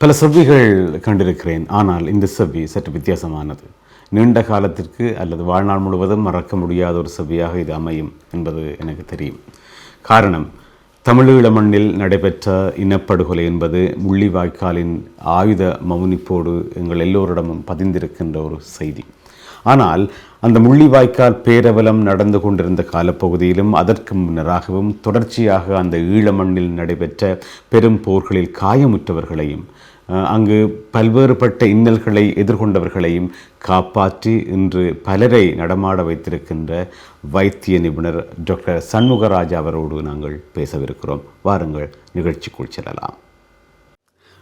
பல செவ்விகள் கண்டிருக்கிறேன். ஆனால் இந்த செவ்வி சற்று வித்தியாசமானது. நீண்ட காலத்திற்கு அல்லது வாழ்நாள் முழுவதும் மறக்க முடியாத ஒரு செவ்வியாக இது அமையும் என்பது எனக்கு தெரியும். காரணம், தமிழீழ மண்ணில் நடைபெற்ற இனப்படுகொலை என்பது முள்ளிவாய்க்காலின் ஆயுத மௌனிப்போடு எங்கள் எல்லோரிடமும் பதிந்திருக்கின்ற ஒரு செய்தி. ஆனால் அந்த முள்ளிவாய்க்கால் பேரவலம் நடந்து கொண்டிருந்த காலப்பகுதியிலும் அதற்கு முன்னராகவும் தொடர்ச்சியாக அந்த ஈழ மண்ணில் நடைபெற்ற பெரும் போர்களில் காயமுற்றவர்களையும் அங்கு பல்வேறுபட்ட இன்னல்களை எதிர்கொண்டவர்களையும் காப்பாற்றி இன்று பலரை நடமாட வைத்திருக்கின்ற வைத்திய நிபுணர் டாக்டர் சண்முகராஜா அவரோடு நாங்கள் பேசவிருக்கிறோம். வாருங்கள், நிகழ்ச்சிக்குள் செல்லலாம்.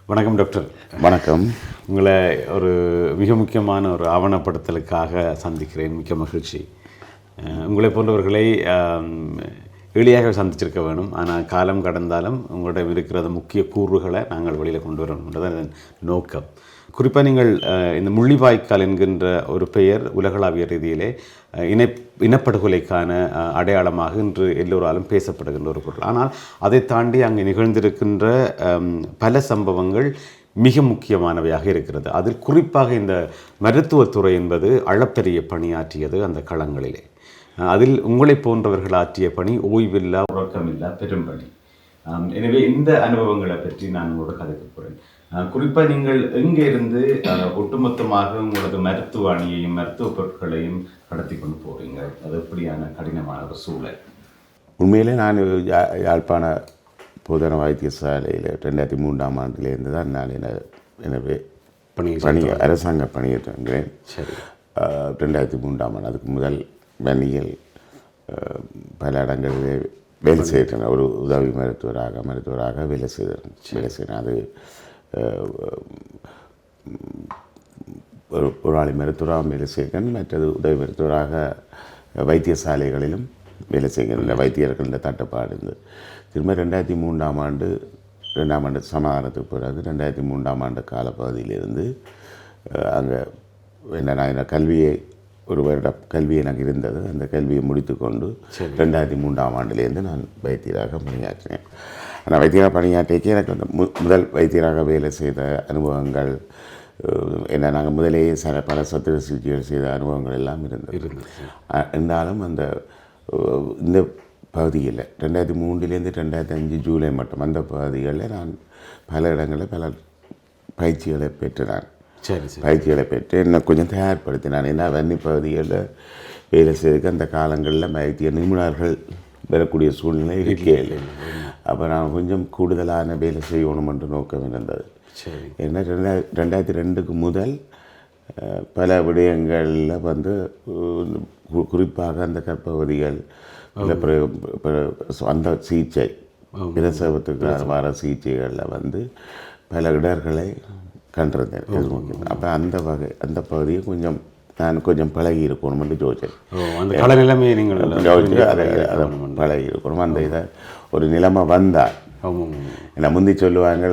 வணக்கம் டாக்டர். வணக்கம். உங்களை ஒரு மிக முக்கியமான ஒரு ஆவணப்படுத்தலுக்காக சந்திக்கிறேன். மிக்க மகிழ்ச்சி. உங்களை போன்றவர்களை எளியாக சந்திச்சிருக்க வேணும். ஆனால் காலம் கடந்தாலும் உங்களிடம் இருக்கிற முக்கிய கூறுகளை நாங்கள் வெளியில் கொண்டு வரணுன்றதான் இதன் நோக்கம். குறிப்பாக நீங்கள் இந்த முள்ளிவாய்க்கால் என்கின்ற ஒரு பெயர் உலகளாவிய ரீதியிலே இனப்படுகொலைக்கான அடையாளமாக இன்று எல்லோராலும் பேசப்படுகின்ற ஒரு பொருள். ஆனால் அதை தாண்டி அங்கே நிகழ்ந்திருக்கின்ற பல சம்பவங்கள் மிக முக்கியமானவையாக இருக்கிறது. அதில் குறிப்பாக இந்த மருத்துவத்துறை என்பது அளப்பெரிய பணியாற்றியது அந்த களங்களிலே. அதில் உங்களை போன்றவர்கள் ஆற்றிய பணி ஓய்வில்லா உறக்கமில்லா பெரும்பணி. எனவே இந்த அனுபவங்களை பற்றி நான் உங்களோட கதைக்க போகிறேன். குறிப்பாக நீங்கள் எங்கே இருந்து ஒட்டுமொத்தமாக உங்களது மருத்துவ அணியையும் மருத்துவ பொருட்களையும் கடத்தி கொண்டு போகிறீங்க? அது எப்படியான கடினமான ஒரு சூழல்? உண்மையிலே நான் யாழ்ப்பாண போதனா வைத்தியசாலையில் 2003ஆம் ஆண்டிலேருந்து தான் நான் எனவே அரசாங்க பணியேற்றுகிறேன். சரி. 2003ஆம் ஆண்டு அதுக்கு முதல் வன்னியில் பல இடங்களிலே வேலை செய்கிறேன். ஒரு உதவி மருத்துவராக வேலை செய்கிறேன். அது ஒரு ஆளி மருத்துவராக வேலை செய்கிறேன். மற்றது உதவி மருத்துவராக வைத்தியசாலைகளிலும் வேலை செய்கிறேன். வைத்தியர்கள் தட்டுப்பாடு இருந்தது. திரும்ப 2003ஆம் ஆண்டு 2ஆம் ஆண்டு சமாதானத்துக்கு பிறகு 2003ஆம் ஆண்டு காலப்பகுதியிலிருந்து அங்கே நான் கல்வியை ஒரு வருட கல்வி எனக்கு இருந்தது. அந்த கல்வியை முடித்து கொண்டு 2003ஆம் ஆண்டிலேருந்து நான் வைத்தியராக பணியாற்றினேன். ஆனால் வைத்தியராக பணியாற்றிக்கே எனக்கு அந்த முதல் வைத்தியராக வேலை செய்த அனுபவங்கள் என்ன, நாங்கள் முதலேயே பல சத்திர சிகிச்சைகள் செய்த அனுபவங்கள் எல்லாம் இருந்தது. இருந்தாலும் அந்த இந்த பகுதியில் 2003லேருந்து 2005 ஜூலை மட்டும் அந்த பகுதிகளில் நான் பல இடங்களில் பல பயிற்சிகளை பெற்றேன். பயிற்சிகளை பெற்று என்னை கொஞ்சம் தயார்படுத்தினான். ஏன்னா வன்னி பகுதிகளில் வேலை செய்ததுக்கு அந்த காலங்களில் வைத்திய நிபுணர்கள் வரக்கூடிய சூழ்நிலை இருக்கே இல்லை. அப்போ நான் கொஞ்சம் கூடுதலான வேலை செய்யணும் என்று நோக்கம் இருந்தது. ஏன்னா 2002க்கு முதல் பல விடயங்களில் குறிப்பாக அந்த கர்ப்பவதிகள் அந்த சிகிச்சை பிரசவத்துக்கு வர சிகிச்சைகளில் பல இடர்களை கண்டிருந்தேன். அப்போ அந்த பகுதியை நான் கொஞ்சம் பழகி இருக்கணும் என்று யோசிச்சேன். அதை பழகி இருக்கணும். அந்த இதை ஒரு நிலைமை வந்தால் ஏன்னா முந்தி சொல்லுவாங்க,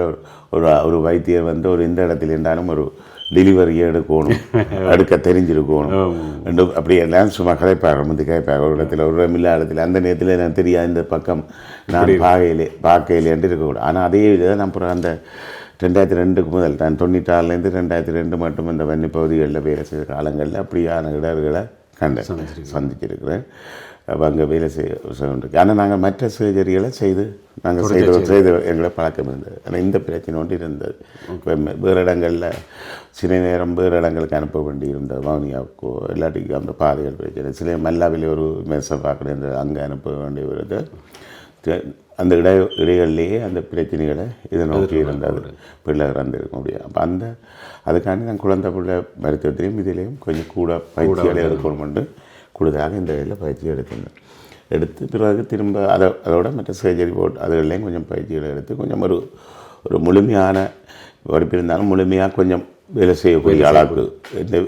ஒரு வைத்தியர் ஒரு இந்த இடத்துல இருந்தாலும் ஒரு டெலிவரியை எடுக்க தெரிஞ்சிருக்கணும் என்று அப்படி எல்லாம் சும்மா கதைப்பாங்க. முந்தி கதைப்பாங்க ஒரு இடத்துல ஒரு மில்லா இடத்துல அந்த நேரத்தில் எனக்கு தெரியாது இந்த பக்கம் நான் பார்க்கையிலே என்று இருக்கக்கூடாது. ஆனால் அதே இதை நான் அப்புறம் அந்த 2002க்கு முதல் நான் 96லேருந்து 2002 மட்டும் இந்த வன்னி பகுதிகளில் வேலை செய்த காலங்களில் அப்படியான இடர்களை சந்திச்சிருக்கிறேன். அப்போ அங்கே வேலை செய்ய. ஆனால் நாங்கள் மற்ற சர்ஜரிகளை செய்து எங்களை பழக்கம் இருந்தது. ஆனால் இந்த பிரச்சனை ஒன்று இருந்தது. வேறு இடங்களில் சில நேரம் வேறு இடங்களுக்கு அனுப்ப வேண்டி இருந்தது. வவுனியாவுக்கோ எல்லாத்துக்கும் அந்த பாதைகள் பிரச்சனை. சில மல்லாவிலே ஒரு மெஸ்ஸை பார்க்குறது அங்கே அனுப்ப வேண்டி வருது. அந்த இடைகளிலேயே அந்த பிரச்சனைகளை இதை நோக்கி இருந்தது. பிள்ளை இறந்துருக்க முடியாது. அப்போ அதுக்காண்டி நான் குழந்தை பிள்ளை மருத்துவத்திலையும் இதிலையும் கொஞ்சம் கூட பயிற்சிகளை எடுக்கணுமென்று கூடுதலாக இந்த இதில் பயிற்சி எடுத்து பிறகு திரும்ப அதோட மற்ற சர்ஜரி போட்டு அதுகளையும் கொஞ்சம் பயிற்சிகளை எடுத்து கொஞ்சம் ஒரு முழுமையான படிப்பு இருந்தாலும் முழுமையாக கொஞ்சம் வேலை செய்யக்கூடிய அளவுக்கு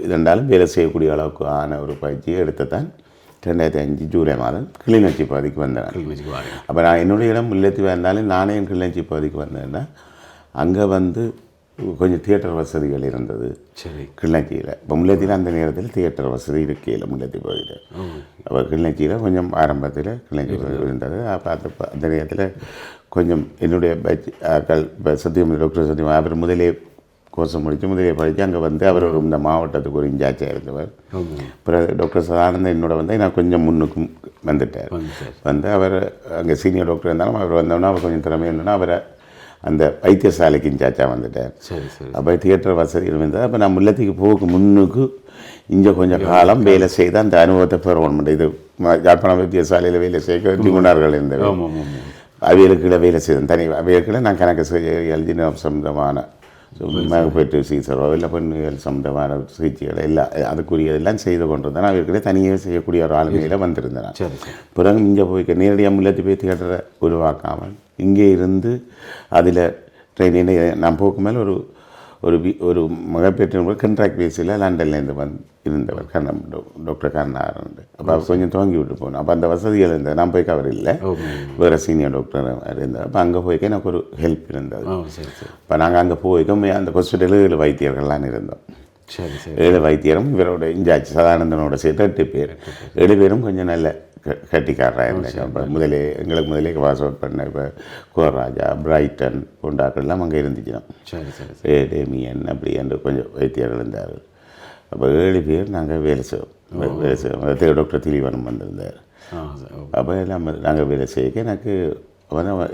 இருந்தாலும் வேலை செய்யக்கூடிய அளவுக்கு ஆன ஒரு பயிற்சியை எடுத்துத்தான் 2005 ஜூலை மாதம் கிளிநொச்சி பகுதிக்கு வந்தேன். அப்போ நான் என்னுடைய இடம் முல்லைத்தீவு இருந்தாலும் நானே கிளிநொச்சி பகுதிக்கு வந்தேன்னா அங்கே கொஞ்சம் தியேட்டர் வசதிகள் இருந்தது. சரி. கிளிநொச்சியில் இப்போ முல்லைத்தீவில் அந்த நேரத்தில் தியேட்டர் வசதி இருக்கையில் முல்லைத்தீவு பகுதியில். அப்போ கிளிநொச்சியில் கொஞ்சம் ஆரம்பத்தில் கிளிநொச்சி இருந்தது. அப்போ அந்த நேரத்தில் கொஞ்சம் என்னுடைய ஆக்கள் இப்போ சத்தியம் டாக்டர் சத்தியம் அவர் முதலே கோர்ஸ் முடித்து முதலே படித்து அங்கே வந்து அவர் இந்த மாவட்டத்துக்கு ஒரு இன்சார்ஜாக இருந்தவர். அப்புறம் டாக்டர் சதானந்தன் என்னோட வந்து நான் கொஞ்சம் முன்னுக்கும் வந்துட்டார். வந்து அவர் அங்கே சீனியர் டாக்டர் இருந்தாலும் அவர் வந்தோன்னா அவர் கொஞ்சம் திறமை இருந்தோன்னா அவரை அந்த வைத்தியசாலைக்கு இன்சார்ஜாக வந்துட்டேன். அப்போ தியேட்டர் வசதி இருந்தது. அப்போ நான் முல்லைத்தீவுக்கு போக முன்னுக்கு இங்கே கொஞ்சம் காலம் வேலை செய்து அந்த அனுபவத்தை பெறணும். இது யாழ்ப்பாணம் வைத்தியசாலையில் வேலை செய்ய திமுனார்கள் இருந்தது. அவைகளுக்குள்ள வேலை செய்தேன். தனி அவைகளுக்குள்ள நான் கணக்கு எழுதின சம்பந்தமான மேற்பட்டு சிகிச்சைகளோ இல்லை பெண்கள் சம்பந்தமான சிகிச்சைகள் எல்லாம் அதுக்குரியதெல்லாம் செய்து கொண்டிருந்தேன். அவைகளுக்குள்ளே தனியாக செய்யக்கூடிய ஒரு ஆளுமையில் வந்திருந்தேன். பிறகு இங்கே போய் நேரடியாக முல்லைத்தீவு போய் தியேட்டரை உருவாக்காமல் இங்கே இருந்து அதில் ட்ரெயினில் நான் போக்கு மேலே ஒரு மகப்பேற்று கண்ட்ராக்ட் பேஸில் லண்டன்லேருந்து இருந்தவர் டாக்டர் கருணாகரன். அப்போ அவர் கொஞ்சம் துவங்கி விட்டு போனோம். அப்போ அந்த வசதிகள் இருந்தது. நான் போய் கவர் இல்லை, வேறு சீனியர் டாக்டர் இருந்தது. அப்போ அங்கே போய்க்க எனக்கு ஒரு ஹெல்ப் இருந்தது. இப்போ நாங்கள் அங்கே போய்க்க அந்த ஹாஸ்பிட்டலில் 7 வைத்தியர்கள்லாம் இருந்தோம். 7 வைத்தியரும் இவரோட இன்சார்ஜ் சதானந்தனோட சேர்த்து 8 பேர். 7 பேரும் கொஞ்சம் நல்ல கட்டிக்காரராக இருந்தாங்க. இப்போ எங்களுக்கு முதலே பாஸ் அவுட் பண்ண இப்போ கோராஜா பிரைட்டன் போண்டாக்கள்லாம் அங்கே இருந்துச்சுன்னா டேமியன் அப்படி என்று கொஞ்சம் வைத்தியர்கள் இருந்தார். அப்போ 7 பேர் நாங்கள் வேலை செய்வோம். டாக்டர் திலீவனம் வந்திருந்தார். அப்போ எல்லாம் நாங்கள் வேலை செய்ய எனக்கு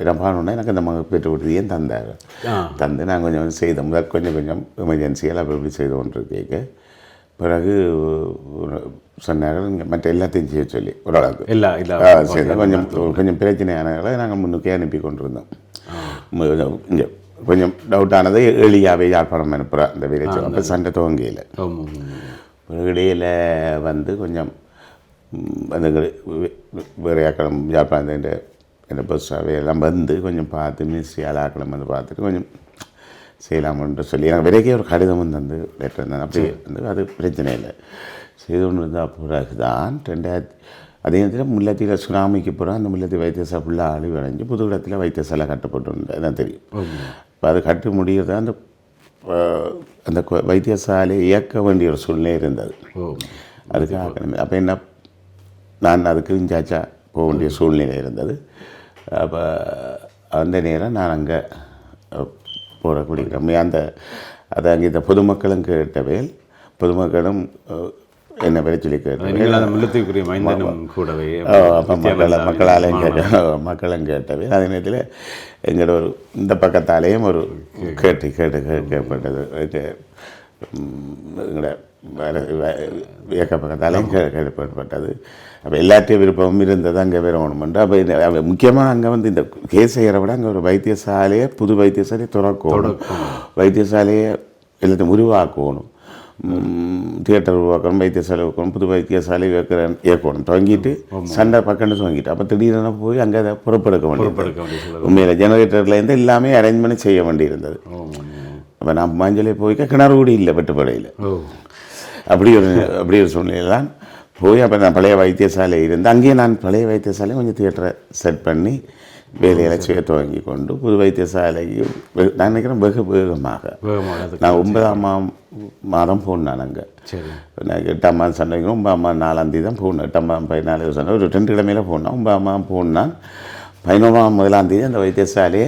நான் பாடணுன்னா எனக்கு அந்த மகப்பேற்று விடுதியும் தந்தார். தந்து நாங்கள் கொஞ்சம் செய்தோம். முதல் கொஞ்சம் எமர்ஜென்சியெல்லாம் அப்படி இப்படி செய்து கொண்டு கேட்க பிறகு சொன்னார்கள் இங்கே மற்ற எல்லாத்தையும் செய்ய சொல்லி ஓரளவுக்கு செய்த கொஞ்சம் பிரச்சனையானதை நாங்கள் முன்னுக்கே அனுப்பி கொண்டிருந்தோம். இங்கே கொஞ்சம் டவுட்டானது எளியாகவே யாழ்ப்பாணம் அனுப்புகிற அந்த வேலை அப்போ சண்டை துவங்கையில் இடையில் வந்து கொஞ்சம் அந்த வேறு ஆக்களம் யாழ்ப்பாணத்தை இந்த பஸ்ஸாகவே எல்லாம் வந்து கொஞ்சம் பார்த்து மினிஸ்ட்ரி ஆளாக்களம் வந்து பார்த்துட்டு கொஞ்சம் செய்யலாம்னு சொல்லி எனக்கு விரைக்கே ஒரு கடிதம் வந்து லெட்டர் இருந்தேன். அப்படி வந்து அது பிரச்சனை இல்லை செய்து கொண்டு இருந்தால் பிறகு தான் 2000 அதே நேரத்தில் முல்லைத்தீவில் சுனாமிக்கு பிறகு அந்த முல்லைத்தீவு வைத்தியசாலை ஃபுல்லாக அழிவு அடைஞ்சு புது இடத்துல வைத்தியசாலை கட்டப்பட்டு தான் தெரியும். இப்போ அது கட்ட முடியறது அந்த வைத்தியசாலையை இயக்க வேண்டிய ஒரு சூழ்நிலை இருந்தது. அதுக்காக அப்போ என்ன நான் அதுக்கு இன்சார்ஜாக போக வேண்டிய சூழ்நிலை இருந்தது. அப்போ அந்த நேரம் நான் அங்கே போடக்கூடிய அதை அங்கே இந்த பொதுமக்களும் கேட்டவேல் பொதுமக்களும் என்ன வரை சொல்லி கேட்டேன். அப்போ மக்களும் கேட்டவே அதே நேரத்தில் எங்களோட ஒரு இந்த பக்கத்தாலேயும் ஒரு கேட்கப்பட்டது. எங்களோட இயக்க பக்கத்தாலேயும் கேட்கப்பட்டது. அப்போ எல்லாத்தையும் விருப்பமும் இருந்தது அங்கே வரணுமென்று. அப்போ முக்கியமாக அங்கே வந்து இந்த கேசையரை விட அங்கே ஒரு வைத்தியசாலையை புது வைத்தியசாலையை திறக்கணும், வைத்தியசாலையை எல்லாத்தையும் உருவாக்கணும், தியேட்டர் உருவாக்கணும், வைத்தியசாலை வைக்கணும், புது வைத்தியசாலை இயக்கணும். துவங்கிட்டு சண்டை பக்கம்னு துவங்கிட்டு அப்போ திடீரென போய் அங்கே அதை புறப்படுக்க வேண்டியது. உண்மையில் ஜெனரேட்டர்லேருந்து எல்லாமே அரேஞ்ச்மெண்ட் செய்ய வேண்டியிருந்தது. அப்போ நான் மஞ்சளே போய்க்க கிணறு கூட இல்லை வெட்டுப்படையில். அப்படி ஒரு சூழ்நிலை தான் போய் அப்போ நான் பழைய வைத்தியசாலை இருந்து அங்கேயே நான் பழைய வைத்தியசாலையும் கொஞ்சம் தியேட்டரை செட் பண்ணி வேலைகளை செய்ய துவங்கி கொண்டு புது வைத்தியசாலையும் நான் நினைக்கிறேன் வெகு வேகமாக நான் 9ஆம் மாதம் போனேன். அங்கே நான் 8ஆம் மாதம் சண்டைக்கும் 9ஆம் மாதம் 4ஆம் தேதி தான் போனேன். 8ஆம் மாதம் 14 சண்டை ஒரு 2 கிழமையில் போனேன். 9ஆம் மாதம் போனான். 11ஆம் 1ஆம் தேதி அந்த வைத்தியசாலையை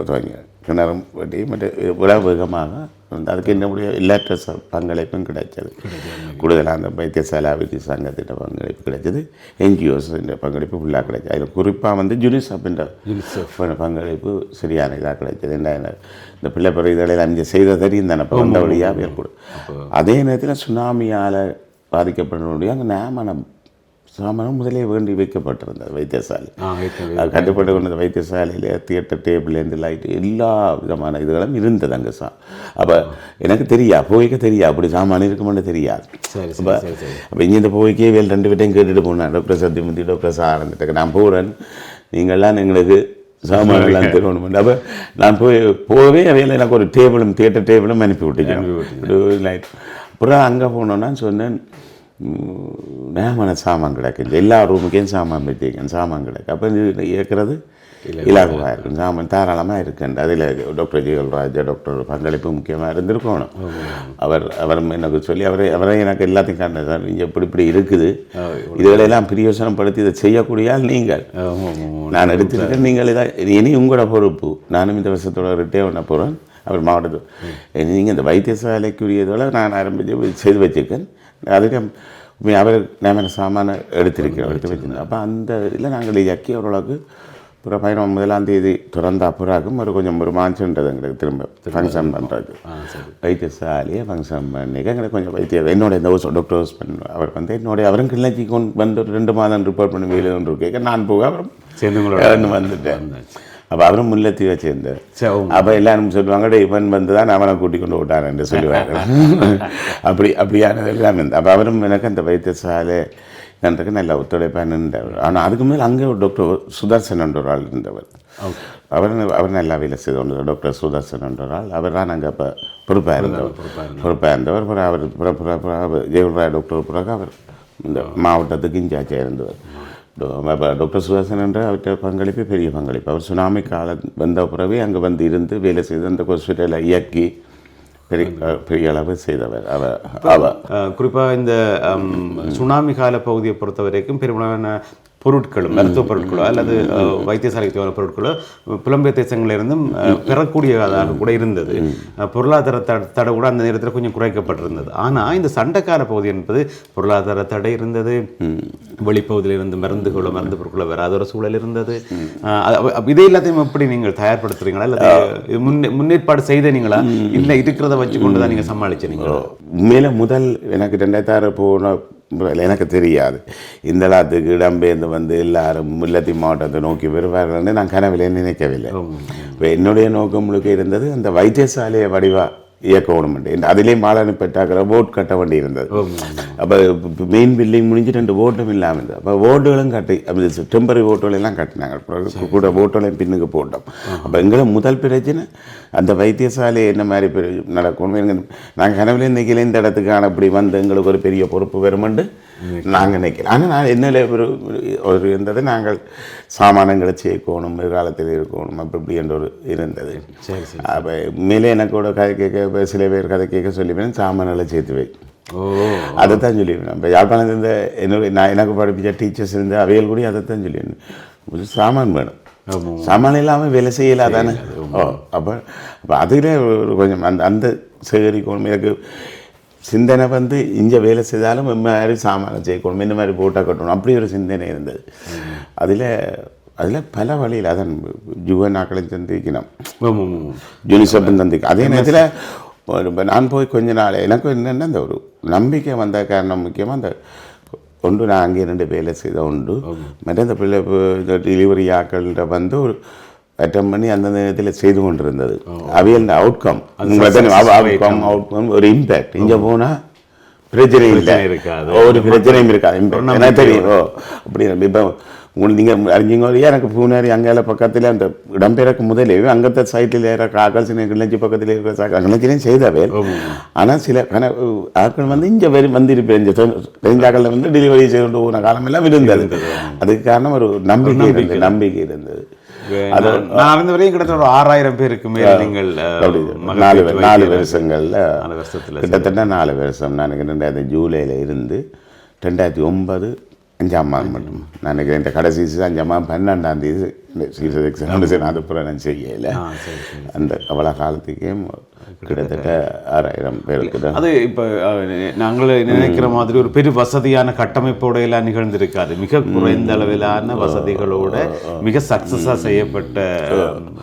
துவங்கி கிணறும் வெட்டி மற்ற விட வேகமாக அதுக்கு என்னுடைய எல்லாற்ற பங்களிப்பும் கிடைச்சது. கூடுதலாக அந்த வைத்தியசாலை அபிவிருத்தி சங்கத்திட்ட பங்களிப்பு கிடைச்சது. என்ஜிஓஸ் பங்களிப்பு ஃபுல்லாக கிடைச்சது. அதில் குறிப்பாக வந்து யுனிசெஃப்ன்ற பங்களிப்பு சரியான இதாக கிடைச்சது. இந்த பிள்ளை பிறகு இதழில் அங்கே செய்த தெரியும் தானே இப்போ வந்த வழியாக ஏற்படும். அதே நேரத்தில் சுனாமியால் பாதிக்கப்படக்கூடிய அங்கே சாமானம் முதலே வேண்டி வைக்கப்பட்டிருந்தது வைத்தியசாலை. கட்டுப்பட்டு கொண்ட வைத்தியசாலையில் தியேட்டர் டேபிள்லேருந்து லைட்டு எல்லா விதமான இதுகளும் இருந்தது அங்கே. அப்போ எனக்கு போய்க்க தெரியாது அப்படி சாமான் இருக்குமென்னு தெரியாது. அப்போ இங்கேருந்து போய்க்கே வேல் 2 பேர்ட்டையும் கேட்டுட்டு போனேன். டாக்டர் சத்தியமூர்த்தி டாக்டர் சாரந்துட்டு நான் போகிறேன், நீங்கள்லாம் எங்களுக்கு சாமான்லாம் தெரியணும். அப்போ நான் போகவே அவையில் எனக்கு ஒரு டேபிளும் தியேட்டர் டேபிளும் அனுப்பி விட்டுச்சேன். அப்புறம் அங்கே போனோன்னா சொன்னேன் நேமான சாமான் கிடக்கு, எல்லா ரூமுக்கையும் சாமான் வைத்திருக்கேன், சாமான் கிடக்கு. அப்போ இயக்கிறது இலகுவாக இருக்கும். சாமான் தாராளமாக இருக்குண்டு. அதில் டாக்டர் ஜெயல்ராஜ் டாக்டர் பங்களிப்பு முக்கியமாக இருந்திருக்கணும். அவர் எனக்கு சொல்லி அவரை எனக்கு எல்லாத்தையும் காட்டினார். நீங்கள் இப்படி இருக்குது, இதுகளெல்லாம் பிரயோசனப்படுத்தி இதை செய்யக்கூடியால் நீங்கள் நான் எடுத்துருக்கேன், நீங்கள் இதை இனி உங்களோட பொறுப்பு. நானும் இந்த வருஷத்தோட ரிட்டே பண்ண போகிறேன். அவர் மாவட்டத்தில் நீங்கள் இந்த வைத்தியசாலைக்குரியதோட நான் ஆரம்பித்து செய்து வச்சுருக்கேன். அதுக்கு அவர் நம்ம சாமான எடுத்து வச்சுருந்தேன். அப்போ அந்த இதில் நாங்கள் இயக்கி ஓரளவுக்கு அப்புறம் 11ஆம் தேதி திறந்த அப்புறாக்கும் ஒரு மாஞ்சன்றது எங்களுக்கு திரும்ப ஃபங்க்ஷன் பண்ணுறது. வைத்தியசாலையை ஃபங்க்ஷன் பண்ணிக்க எங்களுக்கு கொஞ்சம் என்னோட இந்த டாக்டர் ஹஸ்பண்ட் அவர் வந்து அவரும் கிளர்ச்சி கொண்டு வந்து ஒரு 2 மாதம் ரிப்போர்ட் பண்ணி வெளியில் ஒன்று கேட்க நான் போக அப்புறம் சேர்ந்து வந்துட்டேன். அப்போ அவரும் முல்லைத்தீவை சேர்ந்தார். அப்போ எல்லாரும் சொல்லுவாங்க இவன் வந்து தான் அவனை கூட்டிக் கொண்டு விட்டான் என்று சொல்லுவாங்க. அப்படியானது எல்லாம் இருந்து அப்போ அவரும் எனக்கு அந்த வைத்தியசாலை எனக்கு நல்ல ஒத்துழைப்பாக நின்றவர். ஆனால் அதுக்கு மேலே அங்கே ஒரு டாக்டர் சுதர்சன் என்ற ஒரு ஆள் இருந்தவர். அவர் நல்லா வேலை செய்து டாக்டர் சுதர்சன் என்ற ஒரு ஆள். அவர் தான் அங்கே இப்போ பொறுப்பாக இருந்தவர். அவர் ஜெயலலிதா டாக்டர் பிறகு அவர் இந்த மாவட்டத்துக்கு இன்சார்ஜாக இருந்தவர். டாக்டர் சுதர்சன் என்ற அவர்கிட்ட பங்களிப்பு பெரிய பங்களிப்பு. அவர் சுனாமி காலம் வந்த பிறகு அங்கே வந்து இருந்து வேலை செய்து அந்த ஹாஸ்பிட்டலை இயக்கி பெரிய அளவு செய்தவர். குறிப்பாக இந்த சுனாமி கால பகுதியை பொறுத்த வரைக்கும் பெரும்பாலான பொருட்களும் மருத்துவ பொருட்களோ அல்லது வைத்தியசாலைக்கு தேவையான பொருட்களோ புலம்பெயர் தேசங்களிலிருந்தும் பெறக்கூடியதாக கூட இருந்தது. பொருளாதார தடை கூட அந்த நேரத்தில் கொஞ்சம் குறைக்கப்பட்டிருந்தது. ஆனால் இந்த சண்டைக்கால பகுதி என்பது பொருளாதார தடை இருந்தது, வெளிப்பகுதியில் இருந்து மருந்து பொருட்களோ வராத ஒரு சூழல் இருந்தது. இதே எல்லாத்தையும் எப்படி நீங்கள் தயார்படுத்துறீங்களா அல்லது முன்னேற்பாடு செய்தீங்களா இல்லை இருக்கிறத வச்சு கொண்டு தான் நீங்கள் சமாளிச்சீங்களா? மேலே முதல் எனக்கு 2006 போன எனக்கு தெரியாது. இந்த எல்லாத்துக்கு இடம்பெயர்ந்து வந்து எல்லாரும் முல்லைத்தீவு மாவட்டத்தை நோக்கி வருவார்கள்னு நான் கனவிலே நினைக்கவில்லை. இப்போ என்னுடைய நோக்கம் முழுக்க இருந்தது அந்த வைத்தியசாலையை வடிவாக இயக்கணும். அதிலே மாலானி பெற்றாக்கிற ஓட் கட்ட வேண்டி இருந்தது. அப்போ மெயின் பில்டிங் முடிஞ்சு 2 ஓட்டும் இல்லாமல் இருந்தது. அப்போ ஓட்டுகளும் கட்டி அப்படி டெம்பரரி ஓட்டுகளெல்லாம் கட்டினாங்க. கூட ஓட்டுகளையும் பின்னுக்கு போட்டோம். அப்போ எங்களை முதல் பிரச்சனை அந்த வைத்தியசாலை என்ன மாதிரி நடக்கணும். நாங்கள் கனவுல நினைக்கல இந்த இடத்துக்கான அப்படி வந்து எங்களுக்கு ஒரு பெரிய பொறுப்பு வருமென்று நாங்கள் நினைக்கிறோம். ஆனால் நான் என்ன ஒரு இருந்தது, நாங்கள் சாமானங்களை சேர்க்கணும், காலத்தில் இருக்கணும் அப்படி என்ற ஒரு இருந்தது. அப்போ மேலே எனக்கூட கதை கேட்க சில பேர் கதை கேட்க சொல்லிவிட்டேன், சாமான்களை சேர்த்து வை அதைத்தான் சொல்லிவிட்டேன். இப்போ யாழ்ப்பாணத்தில் நான் எனக்கு படிப்பிச்ச டீச்சர்ஸ் இருந்து அவைகள் கூட அதைத்தான் சொல்லிவிட்டேன். சாமான் வேணும், சாமான் இல்லாமல் வேலை செய்யலாதானே. அப்போ அதில் கொஞ்சம் அந்த சேகரிக்கணும். எனக்கு சிந்தனை வந்து இங்கே வேலை செய்தாலும் இந்த மாதிரி சாமானை செய்யணும், இந்த மாதிரி போட்டால் கட்டணும், அப்படி ஒரு சிந்தனை இருந்தது. அதில் பல வழியில் அதன் ஜுவனாக்களை சந்திக்கணும், யூனிசெஃப் சந்திக்கணும். அதே நேரத்தில் நான் போய் கொஞ்ச நாள் எனக்கு என்னென்னா அந்த ஒரு நம்பிக்கை வந்த காரணம் முக்கியமாக அந்த ஒன்று நான் அங்கே 2 வேலை செய்த உண்டு. மற்ற இந்த பிள்ளை இந்த டெலிவரி ஆக்கள்கிட்ட வந்து ஒரு அட்டம் பண்ணி அந்த நேரத்தில் செய்து கொண்டு இருந்தது. அவையில் அவுட்கம் ஒரு இம்பேக்ட். இங்கே போனால் பிரச்சனை இல்லை, ஒரு பிரச்சனையும் இருக்காது. எனக்கு தெரியும் அப்படி. இப்போ உங்களுக்கு நீங்கள் அறிஞ்சிங்க எனக்கு பூனாரி அங்கே பக்கத்தில் அந்த இடம்பெயருக்கு முதலே அங்கத்த சைட்டில் ஆக்கள் சின்ன கிளச்சி பக்கத்தில் இருக்கிற கிளச்சிலையும் செய்தவே. ஆனால் சில ஆட்கள் வந்து இங்கே வந்திருப்பேன் தெரிஞ்சாக்களில் வந்து டெலிவரி செய்து கொண்டு போன காலமெல்லாம் இருந்தது. அதுக்கு காரணம் ஒரு நம்பிக்கை இருந்தது. நான் அறிந்த வரையும் கிட்டத்தட்ட ஒரு 6000 பேருக்கு மேல் நீங்கள் 4 வருஷங்கள்ல கிட்டத்தட்ட 4 வருஷம். நான் 2000 ஜூலையில் இருந்து 2009 5ஆம் மாதம் மட்டும் நான் நினைக்கிறேன். இந்த கடைசி 5ஆம் மாதம் 12ஆம் தேதி அதுப்புறம் நான் செய்யலை. அந்த அவ்வளோ காலத்துக்கே கிட்டத்தட்ட 6000 பேருக்கு தான். அது இப்போ நாங்கள் நினைக்கிற மாதிரி ஒரு பெரிய வசதியான கட்டமைப்போட எல்லாம் நிகழ்ந்திருக்காது. மிக குறைந்த அளவிலான வசதிகளோட மிக சக்ஸஸாக செய்யப்பட்ட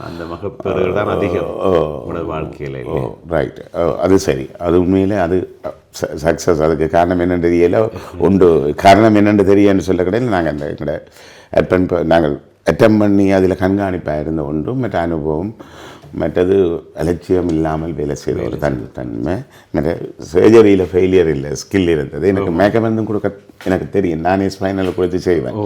அந்த மகப்பேறுகள் தான் அதிகம் வாழ்க்கையில். ரைட், அது சரி. அது உண்மையிலே அது சக்ஸஸ். அதுக்கு காரணம் என்னென்னு தெரியல. காரணம் என்னென்னு தெரியுன்னு சொல்ல கிடையாது. நாங்கள் அட்டம் பண்ணி அதில் கண்காணிப்பாக இருந்த ஒன்றும் மற்ற அனுபவம், மற்றது அலட்சியம் இல்லாமல் வேலை செய்த ஒரு தன்மை, மற்ற சர்ஜரியில் ஃபெயிலியர் இல்லை, ஸ்கில் இருந்தது. எனக்கு மேக்கப் கொடுக்க எனக்கு தெரியும். நானே ஸ்பைனல் கொடுத்து செய்வேன்.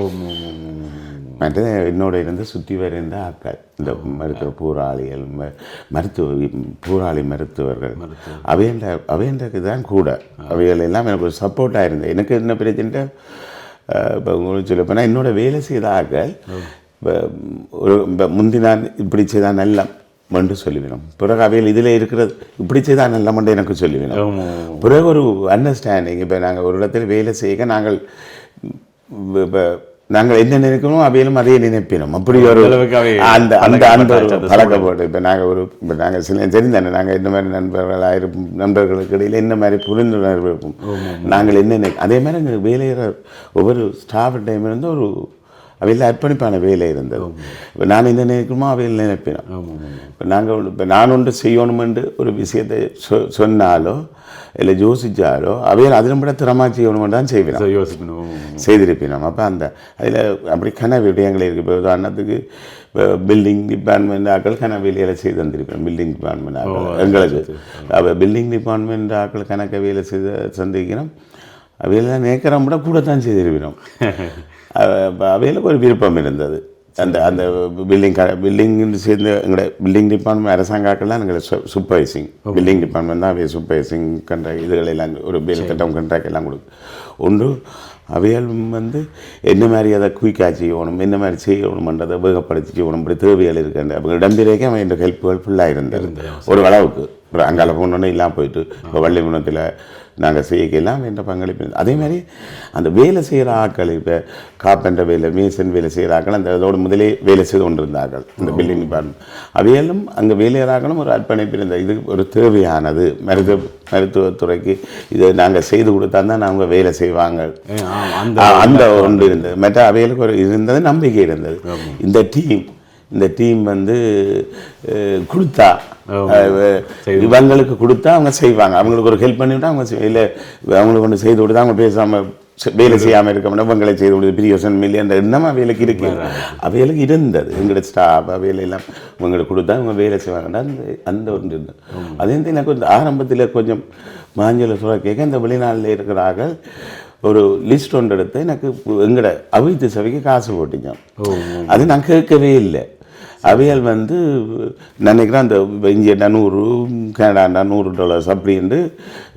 மற்றது என்னோட இருந்து சுற்றி வரைந்த ஆட்கள், இந்த மருத்துவ போராளிகள், போராளி மருத்துவர்கள், அவைன்றதுக்கு தான் கூட அவைகள் எல்லாம் எனக்கு ஒரு சப்போர்ட்டாக இருந்தது. எனக்கு என்ன பிரச்சனை இப்போ உங்களுக்கு சொல்ல போனால் என்னோட வேலை செய்த ஆட்கள் ஒரு முந்தி நான் இப்படி செய்தால் நல்லா மண்டு சொல்லிவிடும். பிறகு அவையில் இதில் இருக்கிறது இப்படி செய்தால் நல்ல மண்டு எனக்கு சொல்லிவிடும். பிறகு ஒரு அண்டர்ஸ்டாண்டிங். இப்போ நாங்கள் ஒரு இடத்துல வேலை செய்ய நாங்கள் என்ன நினைக்கணும் அவையிலும் அதே நினைப்பினோம். அப்படி ஒரு அந்த அந்த அந்த ஒரு பழக்கப்பட்டு இப்போ நாங்கள் சில தெரிந்தானே நாங்கள் இந்த மாதிரி நண்பர்களுக்கு இடையில் என்ன மாதிரி புரிந்துணர்வு இருக்கும். நாங்கள் என்ன அதே மாதிரி எங்கள் வேலையிற ஒவ்வொரு ஸ்டாஃப் டைம் இருந்து ஒரு அவையில் அர்ப்பணிப்பான வேலை இருந்தது. இப்போ நான் என்ன நினைக்கணுமோ அவையில் நினைப்பினோம். இப்போ நான் ஒன்று செய்யணுமென்று ஒரு விஷயத்தை சொன்னாலோ இல்லை யோசித்தாலோ அவையில் அதிலும் விட திறமா செய்யணுமென்று தான் செய்திருப்பினோம். அப்போ அதில் அப்படி கனவு விடயங்கள் இருக்குது. இப்போ உதாரணத்துக்கு இப்போ பில்டிங் டிபார்ட்மெண்ட் ஆக்கள் கனவு வேலையில் செய்து தந்திருப்பேன். பில்டிங் டிபார்ட்மெண்ட் ஆக்கள் எங்களுக்கு அப்போ பில்டிங் டிபார்ட்மெண்ட் ஆக்கள் கணக்க வேலை செய்து சந்திக்கிறோம். அவையில் நேக்கிறோம் விட கூட தான் செய்திருப்பினோம். அவைகளுக்கு ஒரு விருப்பம் இருந்தது. அந்த பில்டிங்னு சேர்ந்து எங்களோட பில்டிங் டிபார்ட்மெண்ட் அரசாங்காக்கள்லாம் எங்களை சூப்பர்வைசிங் பில்டிங் டிபார்ட்மெண்ட் தான் அவைய சூப்பர்வைசிங் கண்ட்ராக்ட் இதுகளெல்லாம் ஒரு வேலை திட்டம் கண்ட்ராக்ட் எல்லாம் கொடுக்கும். ஒன்று அவையால் என்ன மாதிரி அதை குயிக்காக செய்யணும், என்ன மாதிரி செய்யணுமன்றதை வேகப்படுத்தி செய்யணும். இப்படி தேவைகள் இருக்கின்ற அப்போ இடம்பெறைக்க அவன் என்ற ஹெல்ப்புகள் ஃபுல்லாக இருந்தது ஒரு அளவுக்கு. அங்கால போனோன்னே இல்லாமல் போயிட்டு இப்போ வள்ளிமணத்தில் நாங்கள் செய்யலாம் என்ற பங்களிப்பு. அதே மாதிரி அந்த வேலை செய்கிற ஆட்கள் இப்போ காப்பென்ற வேலை மேசன் வேலை செய்கிற ஆட்கள் அந்த அதோடு முதலே வேலை செய்து கொண்டிருந்தார்கள். இந்த பில்டிங் டிபார்ட்மெண்ட் அவையிலும் அங்கே வேலையாளர்களும் ஒரு அர்ப்பணிப்பு இருந்தது. இது ஒரு தேவையானது மருத்துவத்துறைக்கு இதை நாங்கள் செய்து கொடுத்தா தான் அவங்க வேலை செய்வாங்க. அந்த ஒன்று இருந்தது. மற்ற அவைகளுக்கு ஒரு இருந்தது நம்பிக்கை இருந்தது. இந்த டீம் கொடுத்தா இவங்களுக்கு கொடுத்தா அவங்க செய்வாங்க. அவங்களுக்கு ஒரு ஹெல்ப் பண்ணிவிட்டா அவங்க இல்லை அவங்களுக்கு ஒன்று செய்து கொடுத்தா அவங்க பேசாமல் வேலை செய்யாமல் இருக்க முடியும். இவங்களை செய்து கொடுத்து பிரியோசனம் இல்லை என்ற எண்ணம் அவைகளுக்கு இருக்கு. அவைகளுக்கு இருந்தது. எங்களோட ஸ்டாஃப் அவையிலெல்லாம் இவங்களுக்கு கொடுத்தா அவங்க வேலை செய்வாங்கன்னா அந்த ஒன்று இருந்தது. அதே எனக்கு வந்து ஆரம்பத்தில் கொஞ்சம் மாஞ்சல சுழ கேட்க இந்த வெளிநாட்டில் இருக்கிறார்கள் ஒரு லிஸ்ட் ஒன்று எடுத்து எனக்கு எங்களோட அவைத்து சபைக்கு காசு போட்டிங்க. அது நான் கேட்கவே இல்லை. அவையால் நினைக்கிறேன் அந்த இங்கே $100 $100 அப்படின்ட்டு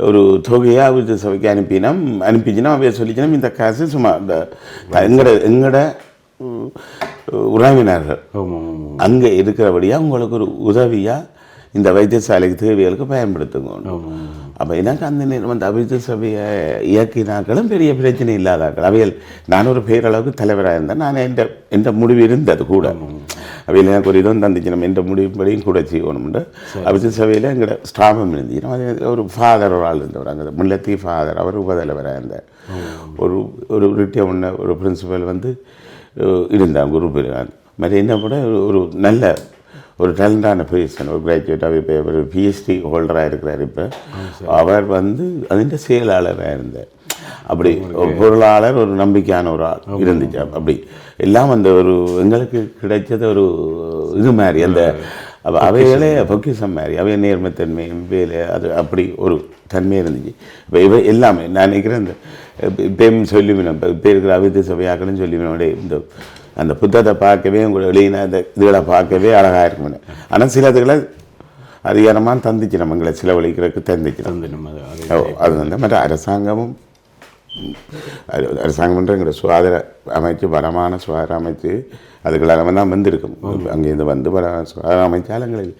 ஒரு தொகையை அவைத்து சபைக்கு அனுப்பிச்சினா அவைய சொல்லிச்சினா இந்த காசு சும்மா இந்த எங்களோட உறவினர்கள் அங்கே இருக்கிறபடியாக உங்களுக்கு ஒரு உதவியாக இந்த வைத்தியசாலைக்கு தேவைகளுக்கு பயன்படுத்துங்க. அப்போ எனக்கு அந்த நேரம் அபிவிருத்தி சபையை இயக்கினாக்களும் பெரிய பிரச்சனை இல்லாதாக்கள். அவையில் நான் ஒரு பேரளவுக்கு தலைவராக இருந்தேன். நான் எந்த முடிவு இருந்தது கூட அவையில் எனக்கு ஒரு இதுவும் தந்துச்சு. நம்ம எந்த முடிவுபடியும் கூட செய்யணும்ன்ற அபிவிருத்தி சபையில் எங்களோட ஸ்டாஃபம் இருந்துச்சு. அதே ஒரு ஃபாதர் ஒரு ஆள் இருந்தவர் அங்கே முல்லத்தி ஃபாதர் அவர் உபதலைவராக இருந்தார். ஒரு ரிட்டிய ஒன்று ஒரு பிரின்சிபல் இருந்தாங்க குரூப் மாதிரி என்ன கூட ஒரு நல்ல ஒரு டேலண்டான பர்சன் ஒரு கிராஜுவேட்டாக இப்போ ஒரு பிஹெச்டி ஹோல்டராக இருக்கிறார். இப்போ அவர் அதிൻ്റെ செயலாளராக இருந்தார். அப்படி ஒரு பொருளாளர் ஒரு நம்பிக்கையான ஒரு ஆள் இருந்துச்சு. அப்படி எல்லாம் ஒரு எங்களுக்கு கிடைச்சது ஒரு இது மாதிரி அந்த அவைகளே பொக்கிஷம் மாதிரி அவைய நேர்மைத்தன்மை வேலை அது அப்படி ஒரு தன்மை இருந்துச்சு. இப்போ இவை எல்லாமே நான் நினைக்கிறேன் இந்த இப்பயும் சொல்லிவினோம். இப்போ இருக்கிற அபிவிருத்தி சபையாக்கணும்னு சொல்லிவினோம். அந்த புத்தகத்தை பார்க்கவே உங்களை வெளியின அந்த இதுகளை பார்க்கவே அழகாக இருக்கும். ஆனால் சில இதுகளை அதிகாரமாக தந்துச்சு நம்மங்களை செலவழிக்கிறதுக்கு தந்துச்சு. அது மற்ற அரசாங்கம்ன்ற எங்களோட சுகாதார அமைச்சு வளமான சுகாதார அமைச்சு அதுக்கெல்லாம் தான் வந்திருக்கும். அங்கேருந்து சுகாதார அமைச்சால் எங்களுக்கு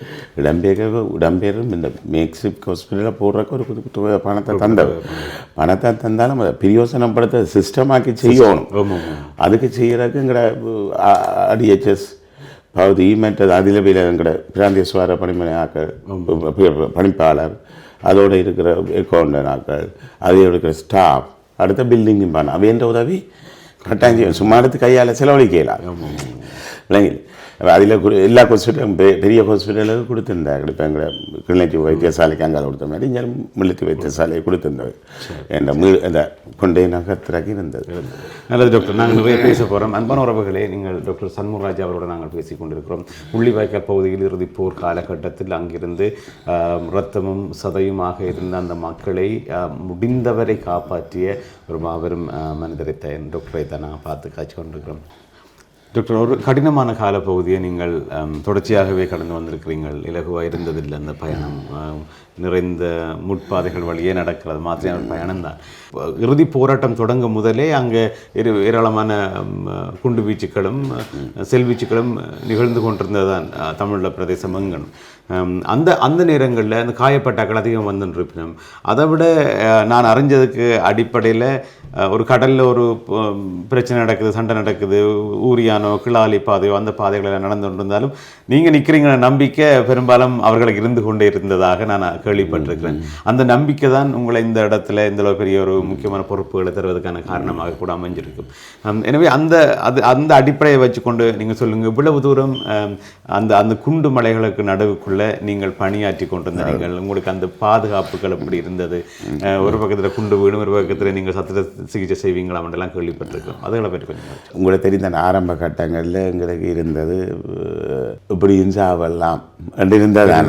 இடம்பெயரும் இந்த மேக்ஸிப் ஹாஸ்பிட்டலில் போடுறக்கு ஒரு பணத்தை தந்தாலும் அதை பிரயோசனப்படுத்த சிஸ்டமாக்கி செய்யணும். அதுக்கு செய்கிறதுக்கு எங்களோட அடிஹெச்எஸ் பகுதி மற்றது அதில் எங்களோட பிராந்திய சுகாதார பணிப்பாளர் அதோடு இருக்கிற அக்கௌண்டன்ட் ஆக்கள் அதோடு இருக்கிற ஸ்டாஃப் அடுத்த பில்டிங் அவைன்ற உதவி கட்டாயம் செய்யும். சும்மா எடுத்து கையால் செலவழிக்கலாம் விளங்கில். அதில் எல்லா ஹாஸ்பிட்டலும் பெரிய ஹாஸ்பிட்டலுக்கு கொடுத்துருந்தாங்க. இப்போ எங்களை கிளிநொச்சி வைத்தியசாலைக்கு அங்கே கொடுத்த மாதிரி இங்கே முல்லைத்தீவு வைத்தியசாலையை கொடுத்துருந்தது. அந்த கொண்டே நகர்த்திறக்கி இருந்தது. நல்லது டாக்டர், நாங்கள் நிறைய பேச போகிறோம். அன்பான உறவுகளே, நீங்கள் டாக்டர் சண்முகராஜ் அவரோடு நாங்கள் பேசிக் கொண்டிருக்கிறோம். முள்ளிவாய்க்கால் பகுதியில் இறுதி போர் காலகட்டத்தில் அங்கிருந்து இரத்தமும் சதையுமாக இருந்த அந்த மக்களை முடிந்தவரை காப்பாற்றிய ஒரு மாபெரும் மனிதரை டாக்டரை தான் நாங்கள் பார்த்து காய்ச்சி கொண்டிருக்கிறோம். டாக்டர், ஒரு கடினமான காலப்பகுதியை நீங்கள் தொடர்ச்சியாகவே கடந்து வந்திருக்கிறீங்கள். இலகுவாக இருந்ததில்லை அந்த பயணம். நிறைந்த முட்பாதைகள் வழியே நடக்கிறது மாதிரியான பயணம் தான். இறுதி போராட்டம் தொடங்கும் முதலே அங்கே ஏராளமான குண்டு வீச்சுக்களும் செல்வீச்சுக்களும் நிகழ்ந்து கொண்டிருந்ததுதான் தமிழ் பிரதேசம் எங்கணும். அந்த நேரங்களில் அந்த காயப்பட்டாக்கள் அதிகம் வந்துருப்பினும் அதை விட நான் அறிஞ்சதுக்கு அடிப்படையில் ஒரு கடலில் ஒரு பிரச்சனை நடக்குது, சண்டை நடக்குது, ஊரியானோ கிளாலி பாதையோ அந்த பாதைகளில் நடந்து கொண்டிருந்தாலும் நீங்கள் நிற்கிறீங்கிற நம்பிக்கை பெரும்பாலும் அவர்களுக்கு இருந்து கொண்டே இருந்ததாக நான் கேள்விப்பட்டிருக்கிறேன். அந்த நம்பிக்கை தான் உங்களை இந்த இடத்துல இந்த பெரிய ஒரு முக்கியமான பொறுப்புகளை தருவதற்கான காரணமாக கூட அமைஞ்சிருக்கும். எனவே அந்த அடிப்படையை வச்சுக்கொண்டு நீங்கள் சொல்லுங்கள், இவ்வளவு தூரம் அந்த குண்டு மலைகளுக்கு நடுவுக்குள்ளே நீங்கள் பணியாற்றி கொண்டிருந்தீர்கள். உங்களுக்கு அந்த பாதுகாப்புகள் எப்படி இருந்தது? ஒரு பக்கத்தில் குண்டு வீடும், ஒரு பக்கத்தில் நீங்கள் சத்திர சிகிச்சை செய்வீங்களாம் எல்லாம் கேள்விப்பட்டிருக்கோம். அதுகளை பற்றி கொஞ்சம் உங்களுக்கு தெரிந்த ஆரம்ப கட்டங்களில் எங்களுக்கு இருந்தது இப்படியும் சாவெல்லாம் இருந்ததான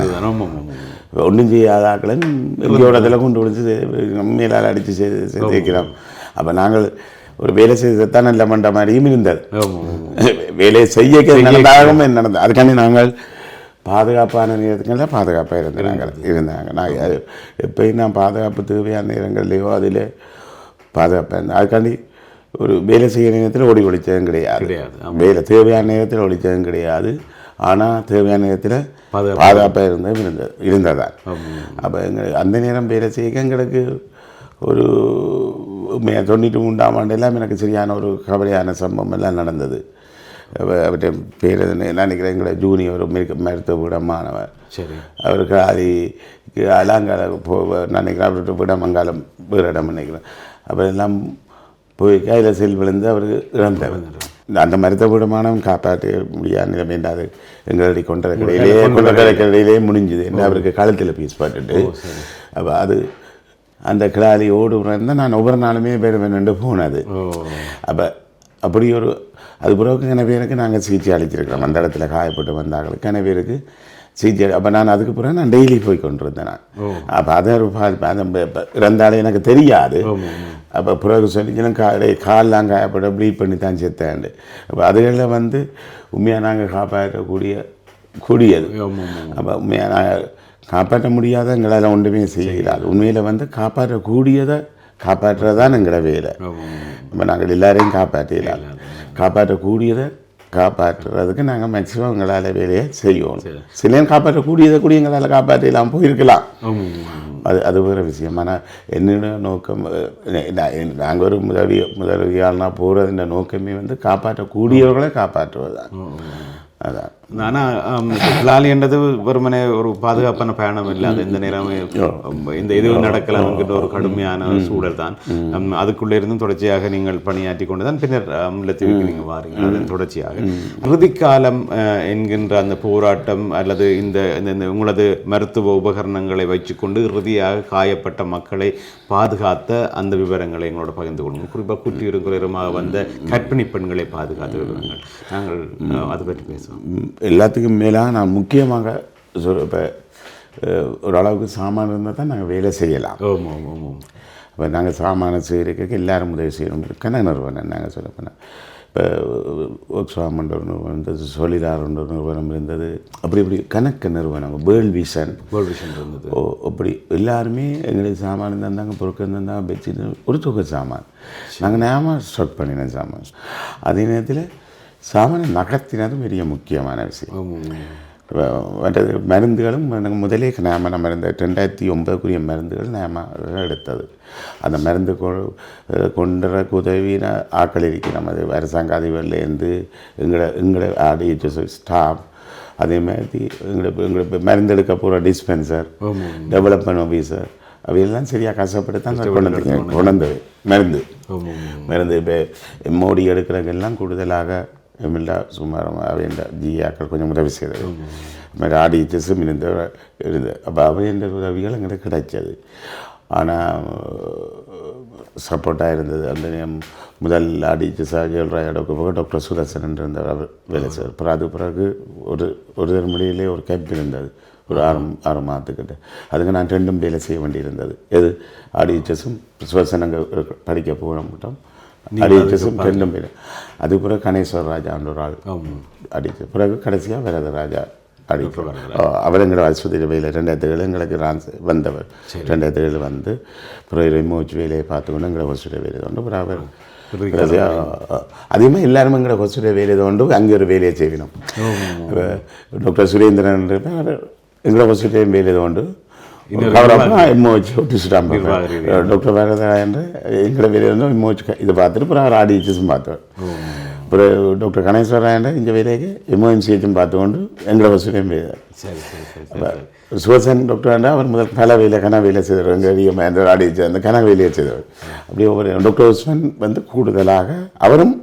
ஒன்றும் செய்யாதாக்களும் எங்களோடத்தில் கொண்டு விழுந்து மேலால் அடித்து சேர்க்கிறோம். அப்போ நாங்கள் ஒரு வேலை செய்ததான் நல்ல மண்ட மாதிரியும் இருந்தது. வேலையை செய்ய நடந்தாகவும் நடந்தது. அதுக்காண்டி நாங்கள் பாதுகாப்பான நேரத்துங்களில் பாதுகாப்பாக இருந்தாங்க. நான் எப்பயும் நான் பாதுகாப்பு தேவையான நேரங்கள்லையோ அதில் பாதுகாப்பாக அதுக்காண்டி ஒரு வேலை செய்கிற நேரத்தில் ஒளிச்சதும் கிடையாது. வேலை தேவையான நேரத்தில் ஒளிச்சதும் கிடையாது. ஆனால் தேவையான நேரத்தில் பாதுகாப்பாக இருந்ததான். அப்போ அந்த நேரம் வேலை செய்ய எங்களுக்கு ஒரு 93ஆம் ஆண்டெல்லாம் எனக்கு சரியான ஒரு கவலையான சம்பவம் எல்லாம் நடந்தது. அவர்கிட்ட பேர் நினைக்கிறேன், எங்களை ஜூனியர் மருத்துவ விடமானவர். சரி, அவருக்கு அலாங்கால நினைக்கிறேன், அவர்கிட்ட விடமங்காலம் வேறு இடம் நினைக்கிறேன். அப்புறம் எல்லாம் போய் கையில் செல் விழுந்து அவருக்கு இழந்தவர். அந்த மருத்துவ விடமானம் காப்பாற்ற முடியாத நிலைமை அது எங்களுடைய கொண்டடையிலேயே முடிஞ்சுது. என்ன அவருக்கு காலத்தில் பீஸ் பாட்டுட்டு அப்போ அது அந்த கிளாலி ஓடுறேன் தான் நான் ஒவ்வொரு நாளுமே வேணுமென்று போனது. அப்போ அப்படி ஒரு அது பிறகு கன பேருக்கு நாங்கள் சிகிச்சை அளிச்சிருக்கிறோம். அந்த இடத்துல காயப்பட்டு வந்தாங்களுக்கு கன பேருக்கு சிகிச்சை. அப்போ நான் அதுக்கு பிறகு நான் டெய்லி போய் கொண்டிருந்தேன். நான் அப்போ அதை ஒரு இறந்தாலும் எனக்கு தெரியாது. அப்போ பிறகு சொல்லிச்சுன்னா காலெலாம் காயப்பட ப்ளீட் பண்ணி தான் செத்தாண்டு. அப்போ அதுகளில் உண்மையாக நாங்கள் காப்பாற்றக்கூடியது. அப்போ உண்மையாக நாங்கள் காப்பாற்ற முடியாத எங்களால் ஒன்றுமே செய்யலாது. உண்மையில் காப்பாற்றக்கூடியதை காப்பாற்றுறது தான் எங்களை வேலை. இப்போ நாங்கள் எல்லாரையும் காப்பாற்றக்கூடியதை காப்பாற்றுறதுக்கு நாங்கள் மேக்சிமம் எங்களால் வேலையை செய்யணும். சிலையும் காப்பாற்றக்கூடியதை கூட எங்களால் காப்பாற்றலாம் போயிருக்கலாம். அது வேறு விஷயம். ஆனால் என்னோட நோக்கம் நாங்கள் ஒரு முதலுதவியாளனா போகிறதுன்ற நோக்கமே காப்பாற்றக்கூடியவர்களை காப்பாற்றுவது தான். அதான். ஆனால் கிளாலி என்றது வெறுமனே ஒரு பாதுகாப்பான பயணம் இல்லாத இந்த நேரமே இந்த இது நடக்கலாம் என்கின்ற ஒரு கடுமையான சூழல் தான். அதுக்குள்ளே இருந்தும் தொடர்ச்சியாக நீங்கள் பணியாற்றி கொண்டு தான் பின்னர் முல்லைத்தீவுக்கு நீங்கள் வாரீங்க. அதன் தொடர்ச்சியாக இறுதிக்காலம் என்கின்ற அந்த போராட்டம் அல்லது இந்த உங்களது மருத்துவ உபகரணங்களை வச்சுக்கொண்டு இறுதியாக காயப்பட்ட மக்களை பாதுகாத்த அந்த விவரங்களை எங்களோட பகிர்ந்து கொள்ளுங்கள். குறிப்பாக குற்றியிருக்கிறமாக வந்த கர்ப்பிணி பெண்களை பாதுகாத்த விவரங்கள் நாங்கள் அதை பற்றி பேசுவோம். எல்லாத்துக்கும் மேலாக நான் முக்கியமாக இப்போ ஓரளவுக்கு சாமான் இருந்தால் தான் நாங்கள் வேலை செய்யலாம். இப்போ நாங்கள் சாமான செய்கிறதுக்கு எல்லாரும் உதவி செய்யணும். கணக்கு நிறுவனம் நாங்கள் சொல்ல போனால் இப்போ ஒர்க் ஷாப்ன்ற ஒரு நிறுவனம் இருந்தது, சொலிடார்ன்ற ஒரு நிறுவனம் இருந்தது. அப்படி கணக்கு நிறுவனம் வேர்ல்ட் விஷன் இருந்தது. அப்படி எல்லாருமே எங்களுக்கு சாமான் இருந்தாங்க, பொருட்கள் இருந்தால் வச்சுட்டு ஒரு தொகை சாமான் நாங்கள் நேரமாக ஸ்டாக் பண்ணினோம் சாமான். அதே நேரத்தில் சாமானை நகர்த்தினதும் பெரிய முக்கியமான விஷயம். மற்றது மருந்துகளும் முதலே நேம மருந்து 2009 மருந்துகள் நேம எடுத்தது. அந்த மருந்து கொண்டுறக்கு உதவின ஆக்கள் இருக்கிறோம். அது அரசாங்க அதிபர்லேருந்து எங்களை ஆடிஎச்எஸ் ஸ்டாஃப், அதே மாதிரி எங்களை மருந்து எடுக்க போகிற டிஸ்பென்சர், டெவலப்மெண்ட் ஆஃபீஸர் அவையெல்லாம் சரியாக கஷ்டப்பட்டு தான் கொண்டது மருந்து. இப்போ மோடி எடுக்கிறதுக்கெல்லாம் கூடுதலாக எம்எல்ஏ சுமார் அவையண்ட ஜிஆக்கள் கொஞ்சம் உதவி செய்தது. மாதிரி ஆடிஎச்எஸும் இருந்தது. அப்போ அவையண்ட உதவிகள் எங்களுக்கு கிடைச்சது. ஆனால் சப்போர்ட்டாக இருந்தது. அந்த முதல் ஆடிஎச்எஸ் ஜெயலராயோட டாக்டர் சுதர்சன் இருந்தவர் வேலை செய்வார். அப்புறம் அது பிறகு ஒரு தரமுடியிலே ஒரு கேம்ப் இருந்தது, ஒரு 6 மாதத்துக்கிட்ட. அதுக்கு நான் 2 வேலை செய்ய வேண்டியிருந்தது. எது ஆடிஎச்எஸும் சுதர்சன் அங்கே படிக்க போக மாட்டோம், அடிச்சதும் ரெண்டும் பேர். அது பிறகு கணேஸ்வர் ராஜான்ற ஒரு ஆள் அடிச்சு பிறகு கடைசியாக வரதராஜா அடிப்பு. அவர் எங்களோட ஆஸ்பத்திரி வேலை 2007 எங்களுக்கு வந்தவர். 2007 வந்து பிறகு மூச்சு வேலையை பார்த்துக்கொண்டு எங்களை ஹாஸ்பிட்டல் வேலை கொண்டு அப்புறம் அவர் அதிகமாக எல்லாருமே எங்களை ஹாஸ்பிட்டல் வேலை கொண்டு அங்கே ஒரு வேலையை செய்யணும். டாக்டர் சுரேந்திரன் எங்களோட ஹாஸ்பிட்டல் வேலை கொண்டு எம்ஓஹெச் ஒட்டிச்சுட்டாங்க. டாக்டர் வரதராஜன் எங்களோட வேலையை வந்து எம்ஓஹெச் இதை பார்த்துட்டு அப்புறம் அவர் ஆடிஹெச்சும் பார்த்தவர். அப்புறம் டாக்டர் கணேஸ்வரன் இந்த வேலைக்கு எம்ஓஎன்சிஹெச்சும் பார்த்துக்கொண்டு எங்களை ஹாஸ்பிட்டலையும் போய்தார். சுவசன் டாக்டர் அவர் முதல் பல வேலை கன வேலை செய்தவர். எங்கள் அந்த ஆடிஹெச் அந்த கன வேலையை செய்தவர். அப்படியே ஒவ்வொரு டாக்டர் ஹுஸ்மன் வந்து கூடுதலாக அவரும்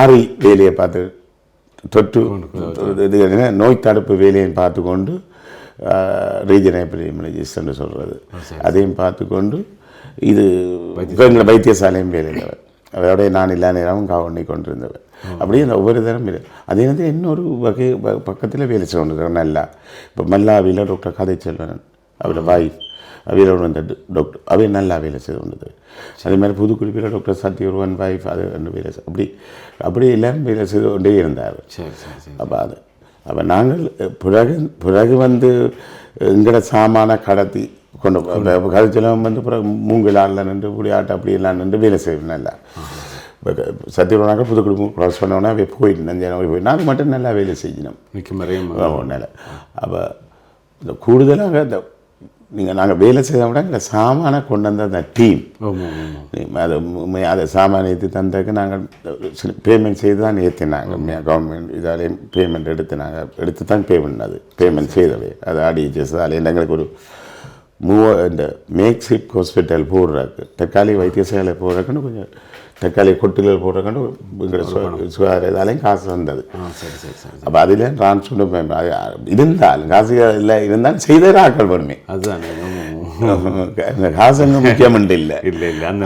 ஆரி வேலையை பார்த்து தொற்று இது நோய் தடுப்பு வேலையை பார்த்து கொண்டு ரீஜனல் எபிடமியாலஜிஸ்ட் என்று சொல்கிறது அதையும் பார்த்து கொண்டு இது எங்களை வைத்தியசாலையும் வேலையில் அவருடைய நான் இல்லா நேரமும் காவணி கொண்டிருந்தவர். அப்படியே அந்த ஒவ்வொரு தரம் அதே வந்து இன்னொரு வகை பக்கத்தில் வேலை செய்ய கொண்டிருக்கிறேன். நல்லா இப்போ மல்லாவியில் டாக்டர் கதை செல்வன் அவரோட வாய்ஃப் அவையில் வந்த டாக்டர் அவை நல்லா வேலை செய்து கொண்டது. அதே மாதிரி புதுக்குடிப்பில் டாக்டர் சத்யருவன் வாய்ஃப் அது ரெண்டு வேலை அப்படி எல்லாரும் வேலை செய்து கொண்டே இருந்தார். அப்போ நாங்கள் பிறகு வந்து எங்களோட சாமான கடத்தி கொண்டு கதைச்செல்லாம் வந்து பிறகு மூங்கிலால் நின்று புளியாட்டு அப்படி எல்லாம் நின்று வேலை செய்யணும். நல்லா சத்தியவனாக்க புதுக்குடி க்ராஸ் பண்ணோன்னா போயிட்டு நஞ்சு போய் நாங்கள் மட்டும் நல்லா வேலை செய்யணும் நல்லா. அப்போ இந்த கூடுதலாக இந்த நாங்கள் வேலை செய்த விட எங்களை சாமான கொண்டு வந்த அந்த டீம் அதை சாமானியத்தை தந்ததுக்கு நாங்கள் பேமெண்ட் செய்து தான் ஏற்றினாங்க. கவர்மெண்ட் இதாலே பேமெண்ட் எடுத்து தான் பேமெண்ட் செய்தவை அது ஆடிஹெச்எஸ் அதில் எங்களுக்கு ஒரு இந்த மேக்ஸிப் ஹாஸ்பிட்டல் போடுறாக்கு தற்காலிக வைத்தியசாலை போடுறதுக்குன்னு கொஞ்சம் தற்காலிக கொட்டுகள் போடுறதுக்குன்னு எங்களோட இதாலையும் காசு வந்தது. அப்போ அதில் ட்ரான்ஸ்போர்ட் இருந்தாலும் காசு இல்லை இருந்தாலும் செய்த ஆக்கள் வருமே அதுதான் காசு முக்கியம் இல்லை.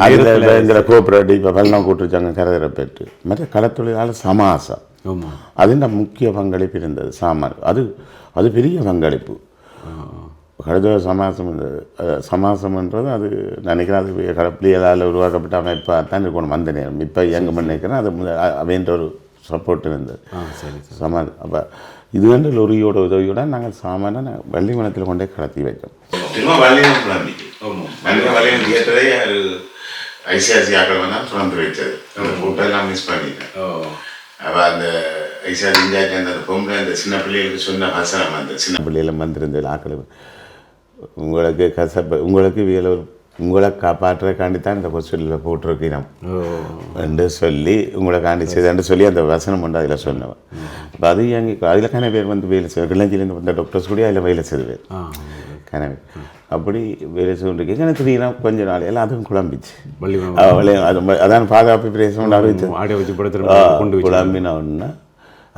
அதில் எங்களை கோஆப்ரேட்டிவ் இப்போ வெள்ளம் கூட்டுருச்சாங்க கரதரை பெற்று மற்ற களத்தொழிலாளர் சமாசம் அதில் முக்கிய பங்களிப்பு இருந்தது. சாமான் அது பெரிய பங்களிப்பு. கடுத சமாசம்ன்றது அது நினைக்கிறேன் அது கடப்பிள்ளைகளால் உருவாக்கப்பட்ட அமைப்பாக தான் இருக்கணும் அந்த நேரம். இப்போ எங்கே நினைக்கிறேன் அது அப்படின்ற ஒரு சப்போர்ட் இருந்தது அப்போ இது வந்து லொரியோட உதவியோட நாங்கள் சாமான வள்ளிமணத்தில் கொண்டே கடத்தி வைத்தோம். ஐசிஆர்சி ஆக்கள் தான் சுரந்து வைத்தது ஃபோட்டோலாம் மிஸ் பண்ணிட்டேன். அப்போ அந்த ஐசிஆர் இந்தியாவுக்கு அந்த பொம்பளை அந்த சின்ன பிள்ளைகளுக்கு சொன்ன வசனம் அந்த சின்ன பிள்ளைகளும் வந்திருந்த ஆக்கள் உங்களுக்கு உங்களுக்கு உங்களை காப்பாற்றுறதுக்காண்டி தான் இந்த ஹாஸ்பிட்டலில் போட்டிருக்கிறோம் என்று சொல்லி உங்களை காண்டி செய்தான்னு சொல்லி அந்த வசனம் உண்டு அதில் சொன்னவன். இப்போ அது அதில் கன பேர் வந்து வேலை செய்வார். கிளஞ்சிலேருந்து வந்த டாக்டர்ஸ் கூட அதில் வேலை செய்வேன் கனவே அப்படி வேலை செய்ய எனக்கு தெரியுனா கொஞ்ச நாள் எல்லாம் அதுவும் குழம்பிச்சு. அதான் பாதுகாப்பு பிரேசம் குழம்பின ஒன்று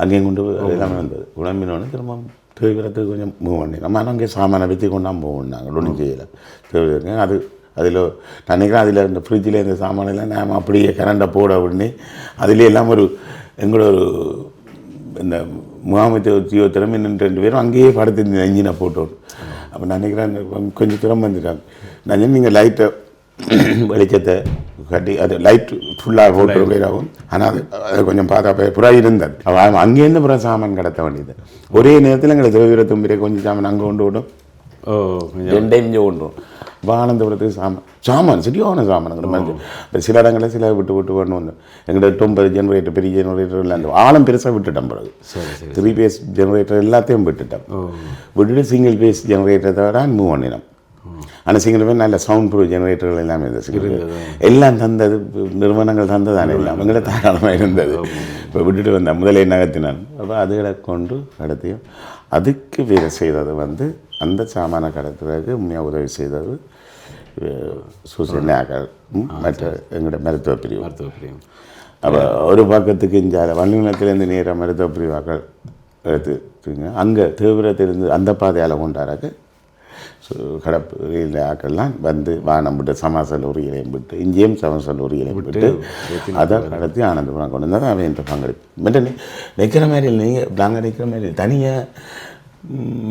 அங்கேயும் கொண்டு எல்லாமே வந்தது. குழம்பினோடனே திரும்ப தேவைக்கிறதுக்கு கொஞ்சம் மூவ் பண்ணி நம்ம அங்கே சாமானை வச்சு கொண்டாமல் மூவ் பண்ணாங்க. ஒன்றும் செய்யலை தேவை அது அதில் நினைக்கிறேன் அதில் இந்த ஃப்ரிட்ஜில் இந்த சாமானெல்லாம் நாம் அப்படியே கரண்டை போட உடனே அதிலே எல்லாம் ஒரு எங்களோட ஒரு இந்த முகாமத்துவ திறமை 2 பேரும் அங்கேயே படுத்து எஞ்சினை போட்டோம். அப்போ நினைக்கிறேன் கொஞ்சம் திறமை வந்துட்டாங்க. நான் நீங்கள் லைட்டை வெளிச்சத்தை கட்டி அது லைட் ஃபுல்லாக போட்டுருக்கும். ஆனால் அது கொஞ்சம் பாதுகாப்பாக புறா இருந்தது. அவள் அங்கேருந்து புறா சாமான் கடத்த வேண்டியது. ஒரே நேரத்தில் எங்களை திருவிரத்தும்பிரை கொஞ்சம் சாமான் அங்கே கொண்டு விடும் 2 இஞ்சு கொண்டுரும். ஆனந்தபுரத்துக்கு சாமான் சரியான சாமான்ங்கிற மாதிரி சில இடங்களில் சில விட்டு கொண்டு வந்தோம். எங்கள்கிட்ட 9 ஜெனரேட்டர் பெரிய ஜெனரேட்டர் இல்லை அந்த ஆழம் பெருசாக விட்டுட்டோம். பிறகு 3 பேஸ் ஜெனரேட்டர் எல்லாத்தையும் விட்டுட்டு சிங்கிள் பேஸ் ஜெனரேட்டரை தவிர மூவ் பண்ணினோம். ஆனால் சிங்கிள் பேர் நல்ல சவுண்ட் ப்ரூஃப் ஜெனரேட்டர்கள் எல்லாமே இருந்தது. எல்லாம் தந்தது நிறுவனங்கள் தந்ததானே எல்லாம் எங்களை தாராளமாக இருந்தது. இப்போ விட்டுட்டு வந்தேன் முதலே நகர்த்தினான். அப்போ அதுகளை கொண்டு கடத்தியும் அதுக்கு வேலை செய்தது வந்து அந்த சாமான கடத்துறதுக்கு உண்மையாக உதவி செய்தது சூசன்யாக்கள் மற்ற எங்களோட மருத்துவ பிரிவு. அப்போ ஒரு பக்கத்துக்கு இந்த வள்ளிமணத்திலேருந்து நேராக மருத்துவ பிரிவாக்கள் எடுத்துங்க அங்கே தீவிரத்திலிருந்து அந்த பாதையால் கொண்டாராக்க கடப்பு ஆக்கள்லாம் வந்து வானம் விட்டு சமாசல் உரிகளையும் விட்டு இங்கேயும் சமாசல் உரிகளையும் விட்டு அதை கடத்தி ஆனந்தபுரம் கொண்டு வந்தால் அவன் என்ற பங்களிப்பு மற்ற நிற்கிற மாதிரி நீங்கள் நாங்கள் நிற்கிற மாதிரி தனியாக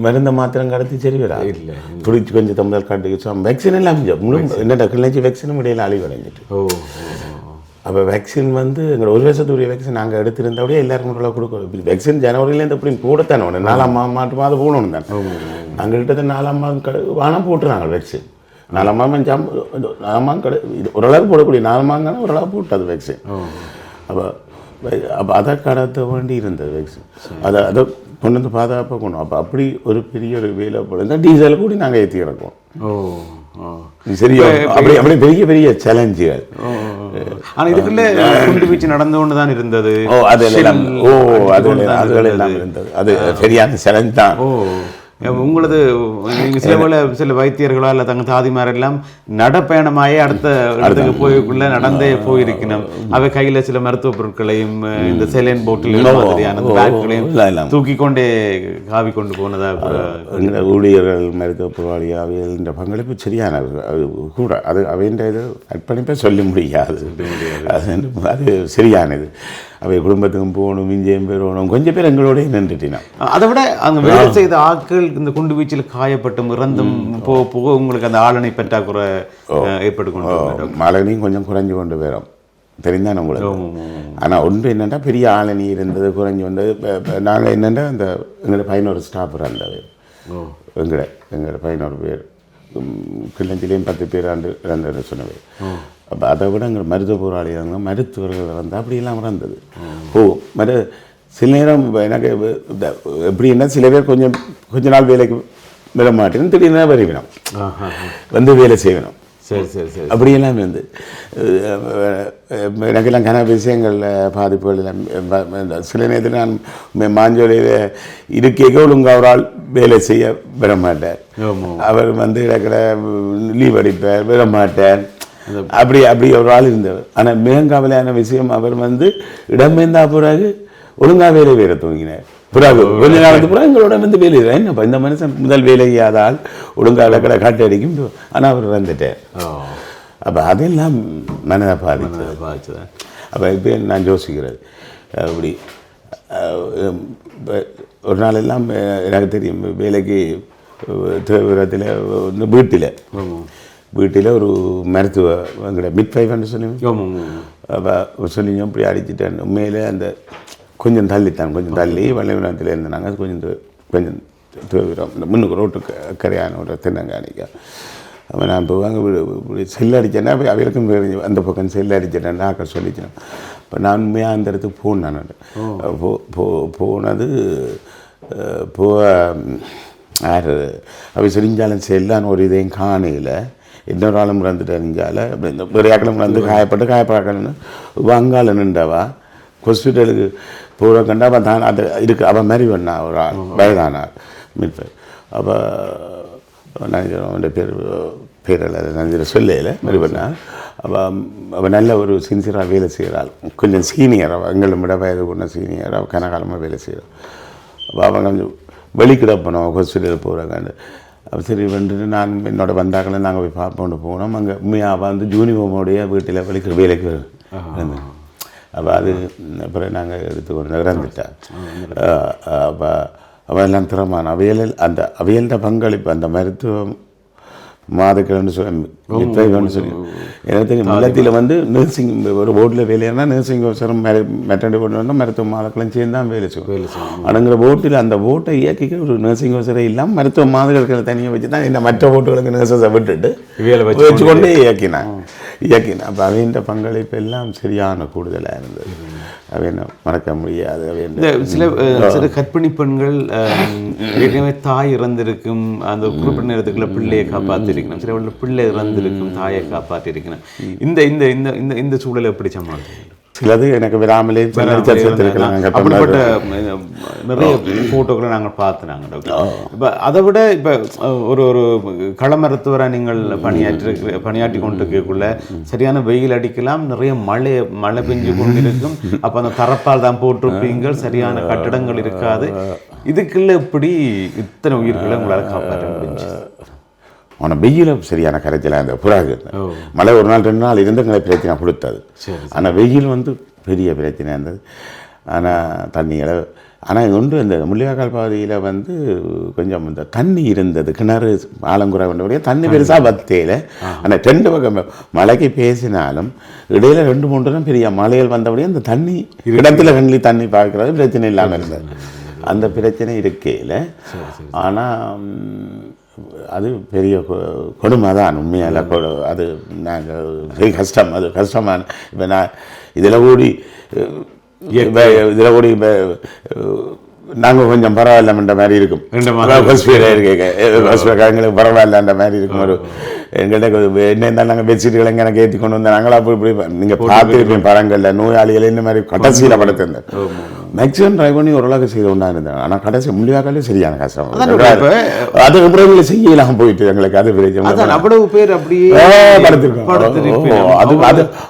மருந்த மாத்திரம் கடத்தி சரி வரா இல்லை துடிச்சு கொஞ்சம் தமிழ் காட்டு வேக்சின் எல்லாம் முழு என்னடா கிளச்சி வேக்சினும் இடையில அழிவடைஞ்சிட்டு அப்போ வேக்சின் வந்து எங்கள் ஒரு வருஷத்துக்குரிய வேக்சின் நாங்கள் எடுத்திருந்தபடியே எல்லாருக்கும் கூட கொடுக்கணும். வேக்சின் ஜனவரியிலேருந்து எப்படி போடத்தானே ஒன்று 4ஆம் மாதம் போகணும் தான். நாங்கள் கிட்டத்தட்ட 4ஆம் மாதம் வானம் போட்டுருந்தாங்க வேக்சின். 4ஆம் மாதம் 4ஆம் மாதம் இது ஓரளவு போடக்கூடிய 4 மாதம் ஓரளவு போட்டது வேக்சின். அப்போ அதை கடத்த வேண்டி இருந்தது வேக்சின். அதை கொண்டு வந்து பாதுகாப்பாக கொண்டு. அப்போ அப்படி ஒரு பெரிய ஒரு வேலை போடுங்க. டீசல் கூடி நாங்கள் ஏற்றி இறக்குவோம். சரியா அப்படி அப்படி பெரிய பெரிய சேலஞ்சுகள். ஆனால் இதுக்குள்ள குண்டு வீச்சு நடந்து கொண்டு தான் இருந்தது. அதெல்லாம் அதெல்லாம் இருந்தது. அது சரியான சேலஞ்ச் தான். உங்களது சில வைத்தியர்களோ இல்லை தங்க தாதிமார் எல்லாம் நடப்பயணமாயே அடுத்த இடத்துக்கு போய்க்குள்ள நடந்தே போயிருக்கணும். அவை கையில சில மருத்துவ பொருட்களையும் இந்த செலைன் போட்டில் மாதிரியான பேக்குகளையும் தூக்கி கொண்டே காவி கொண்டு போனதா ஊழியர்கள் மருத்துவ பொருளாளி அவைகள் இந்த பங்களிப்பு சரியான கூட. அது அவைன்ற இது அர்ப்பணிப்பை சொல்ல முடியாது. அது சரியானது. அவை குடும்பத்துக்கும் போகணும், இஞ்சியம் பெறணும். கொஞ்சம் பேர் எங்களோடய நின்றுட்டினா. அதை விட அந்த வேலை செய்த ஆட்கள் இந்த குண்டு வீச்சில் காயப்பட்டும் இறந்தும் போக உங்களுக்கு அந்த ஆளணை பற்றாக்குறை ஏற்பட்டு கொண்டு ஆளணையும் கொஞ்சம் குறைஞ்சு கொண்டு போயிடும் தெரிந்தானே உங்களுக்கு. ஆனால் ஒன்று என்னென்னா பெரிய ஆளணி இருந்தது குறைஞ்சி வந்தது. நாங்கள் என்னென்னா அந்த எங்களோட 11 ஸ்டாஃப் இருந்தது. எங்களோட 11 பேர் கிள்ளஞ்சிலையும் 10 பேர் இறந்தது சொன்னது. அப்போ அதை விட எங்கள் மருத்துவ போராளிங்க மருத்துவர்கள் வந்து அப்படியெல்லாம் இறந்தது. சில நேரம் எனக்கு எப்படின்னா சில பேர் கொஞ்ச நாள் வேலைக்கு விட மாட்டேன்னு திடீர்னு வருவினோம் வந்து வேலை செய்யணும். சரி சரி சரி அப்படியெல்லாம் வந்து எனக்கெல்லாம் கன விஷயங்களில் பாதிப்புகள் எல்லாம். சில நேரத்தில் நான் மாஞ்சோலையில் இருக்கைக்கு ஒழுங்கு அவரால் வேலை செய்ய விட மாட்டார். அவர் வந்து இடக்கிற லீவ் அடிப்பார், விட மாட்டார். அப்படி ஒரு ஆள் இருந்தவர். ஆனால் மிகங்கவலையான விஷயம், அவர் வந்து இடம்பெயர்ந்தா பிறகு ஒழுங்கா வேலை தூங்கினார். பிறகு கொஞ்ச நாளுக்கு பிறகு எங்களோட வந்து வேலை என்னப்பா இந்த மனுஷன் முதல் வேலை செய்யாதால் ஒழுங்கா விளக்கடை காட்டு அடிக்கும். ஆனால் அவர் இறந்துட்டார். அப்போ அதெல்லாம் மனதை பாதிச்சது. அப்போ இப்போ நான் யோசிக்கிறது அப்படி ஒரு நாள் எல்லாம் எனக்கு தெரியும் வேலைக்கு தேவையில் வீட்டில் ஒரு மருத்துவ எங்களை மிட்வைஃப்னு சொல்லுவேன். அப்போ சொல்லிங்க இப்படி அடிச்சுட்டேன். உண்மையிலே அந்த கொஞ்சம் தள்ளி வள்ளிவிடத்தில் இருந்தாங்க. கொஞ்சம் தூரம் இந்த முன்னுக்கு ரோட்டுக்கு கரையான ஒரு தென்னங்காணிக்கா. அப்போ நான் இப்போ வாங்க இப்படி செல் அடித்தேன்னா அப்போ அவருக்கும் அந்த பக்கம் செல் அடிச்சிட்டேன் டாக்டர் சொல்லிச்சேன். இப்போ நான் உண்மையாக அந்த இடத்துக்கு போனேன். நான் போனது யார் அவை செஞ்சாலும் செல்லான்னு ஒரு இதையும் காணையில் இன்னொரு ஆளும் இறந்துட்டு அறிஞ்சால இந்த ஒரு ஆக்களும் இறந்து காயப்படாக்கணும்னு வங்காள நின்றவா ஹாஸ்பிட்டலுக்கு போகிற கண்டா அவன் தான் அது இருக்குது. அவன் மாதிரி பண்ணா ஒரு ஆள் வயதானார் மீட்பு. அப்போ அவனுடைய பேரில் நஞ்சிர சொல்லையில் மாதிரி பண்ணா. அவள் நல்ல ஒரு சின்சியராக வேலை செய்கிறாள். கொஞ்சம் சீனியர் அவள் எங்களை விட வயது கொண்ட சீனியர். அவள் கனகாலமாக வேலை செய்கிறாள். அப்போ அவன் கொஞ்சம் வெளிக்கிடப்போனோம் ஹாஸ்பிட்டலுக்கு போகிறாங்க. அப்போ சரி வந்துட்டு நான் என்னோட வந்தாக்களை நாங்கள் போய் பார்ப்போன்னு போனோம். அங்கே உண்மையாக வந்து யூனிஃபார்மோடைய வீட்டில் வேலைக்கு இருந்தேன். அப்போ அது அப்புறம் நாங்கள் எடுத்துக்கொண்டு இறந்துட்டேன். அப்போ அவையெல்லாம் திறமான அவையல்ட பங்களிப்பு அந்த மருத்துவம் மாதக்கிழன்னு சொல்லி எனக்கு தெரியும். இல்லத்தில் வந்து நர்சிங் ஒரு போர்டில் வேலையானா நர்சிங் அவசரம் மெட்டர்னிட்டி போர்டு வந்து மருத்துவ மாதக்கெல்லாம் சேர்ந்து தான் வேலை செய்வோம். அணுங்கிற போட்டில் அந்த போட்டை இயக்கிக்க ஒரு நர்சிங் அவசரம் இல்லாமல் மருத்துவ மாதக்களை தனியாக வச்சு தான் இந்த மற்ற போட்டுகளுக்கு நர்சஸை விட்டுட்டு வச்சுக்கொண்டே இயக்கினேன். அப்போ அவையின் பங்களிப்பு எல்லாம் சரியான கூடுதலாக இருந்தது. அவை என்ன மறக்க முடியாது. சில கர்ப்பிணி பெண்கள் ஏற்கனவே தாய் இறந்திருக்கும் அந்த குறிப்பிட்ட நேரத்துக்குள்ள பிள்ளையை காப்பாற்றிருக்கணும். சில பிள்ளை இறந்திருக்கும் தாயை காப்பாற்றிருக்கணும். இந்த இந்த இந்த இந்த இந்த சூழலை எப்படி சமாளிக்கணும்? சிலது எனக்கு விடாமலே அப்படிப்பட்ட நிறைய ஃபோட்டோக்களை நாங்கள் பார்த்துனாங்க டாக்டர். இப்போ அதை விட இப்போ ஒரு கள மருத்துவரை நீங்கள் பணியாற்றி கொண்டிருக்கக்குள்ள சரியான வெயில் அடிக்கலாம், நிறைய மழை பெஞ்சு கொண்டிருக்கும். அப்போ அந்த தரப்பால் தான் போட்டிருப்பீங்கள், சரியான கட்டடங்கள் இருக்காது. இதுக்குள்ள எப்படி இத்தனை உயிர்களை உங்களால் காப்பாற்ற முடிஞ்சு? ஆனால் வெயிலும் சரியான கரைச்சலாக இருந்தது. புறாகு மழை ஒரு நாள் 2 நாள் இருந்து எங்களை பிரச்சனை கொடுத்தது. ஆனால் வெயில் வந்து பெரிய பிரச்சனை இருந்தது. ஆனால் தண்ணிகளை ஆனால் ஒன்று இந்த முள்ளிவாய்க்கால் பகுதியில் வந்து கொஞ்சம் இந்த தண்ணி இருந்தது, கிணறு ஆலங்குறை வந்தபடியே தண்ணி பெருசாக வத்தையில். ஆனால் 2 பக்கம் மழைக்கு பேசினாலும் இடையில 2-3 தான் பெரிய மழைகள் வந்தபடியே அந்த தண்ணி இடத்துல கண்ணிலி தண்ணி பார்க்குறது பிரச்சனை இல்லாமல் இருந்தது. அந்த பிரச்சனை இருக்கையில் ஆனால் அது பெரிய கொடுமை தான் உண்மையால். அது நாங்கள் பெரிய கஷ்டம், அது கஷ்டமான. இப்போ நான் இதில் கூடி நாங்கள் கொஞ்சம் பரவாயில்லன்ற மாதிரி இருக்கும், எங்களுக்கு பரவாயில்லன்ற மாதிரி இருக்கும். ஒரு எங்கள்கிட்ட என்ன இருந்தாலும் நாங்கள் பெட்ஷீட்டுகளை எனக்கு ஏற்றி கொண்டு வந்தோம். நாங்களும் அப்படி இப்படி நீங்கள் பார்த்துருப்பேன் படங்களில் நோயாளிகள் இந்த மாதிரி கடைசியில் படுத்திருந்தேன். மேக்ஸிமம் ட்ரை பண்ணி ஓரளவுக்கு செய்து கொண்டா இருந்தேன். ஆனால் கடைசி முள்ளிவாய்க்காலே சரியான கஷ்டம். அது அப்புறம் செய்யலாம் போயிட்டு எங்களுக்கு அது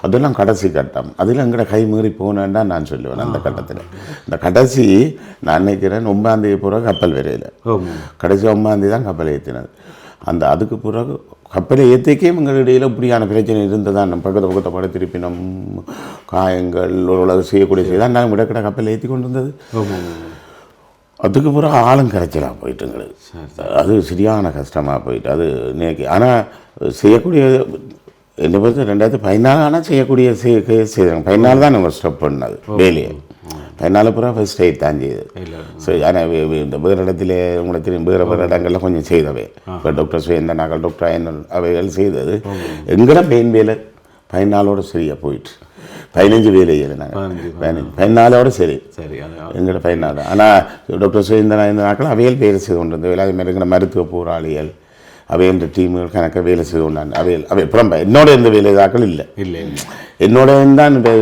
அதெல்லாம் கடைசி கட்டம். அதில் எங்கட கை மீறி போனேன்னு தான் நான் சொல்லுவேன். அந்த கட்டத்தில் இந்த கடைசி நான் நினைக்கிறேன் 9ஆம் தேதி பிறகு கப்பல் வரையில், கடைசி 9ஆம் தேதி தான் கப்பல் ஏற்றினது. அந்த அதுக்கு பிறகு கப்பலை ஏற்றிக்கே எங்கள் இடையில் இப்படியான பிரச்சனை இருந்ததான். நம்ம பக்கத்தை பட திருப்பினம் காயங்கள் ஓரளவு செய்யக்கூடிய செய்தான் நாங்கள் விடக்கிட கப்பல் ஏற்றி கொண்டு வந்தது. அதுக்கு பிறகு ஆளும் கரைச்சலாக போயிட்டு எங்களுக்கு அது சரியான கஷ்டமாக போயிட்டு அது நேக்கு. ஆனால் செய்யக்கூடிய என்னை பொறுத்த 2014 ஆனால் செய்யக்கூடிய செய்தாங்க. 14 தான் நம்ம ஸ்டாப் பண்ணது வேலையை. 14 பூரா ஃபஸ்ட் எய்ட் தான் செய்யுது. ஸோ ஆனால் இந்த வேறு இடத்துல உங்களுக்கு தெரியும், வேறு இடங்கள்லாம் கொஞ்சம் செய்தவை. இப்போ டாக்டர் சுயந்த நாங்கள் டாக்டர் என்ன அவைகள் செய்தது. எங்கட பெயின் வேலை 14 சரியாக போயிட்டு 15 வேலை இல்லை நாங்கள் 14 சரி எங்கள்ட 14. ஆனால் டாக்டர் சுயந்த இந்த நாட்கள் அவைகள் வேலை செய்து கொண்டு இருந்த வேலை. அதே மாதிரி எங்களை மருத்துவ போராளிகள் அவைன்ற டீமுகள் கணக்க வேலை செய்து கொண்டாங்க. அவை புறம்ப என்னோட எந்த வேலைதாக்கள் இல்லை என்னோட தான். இப்போ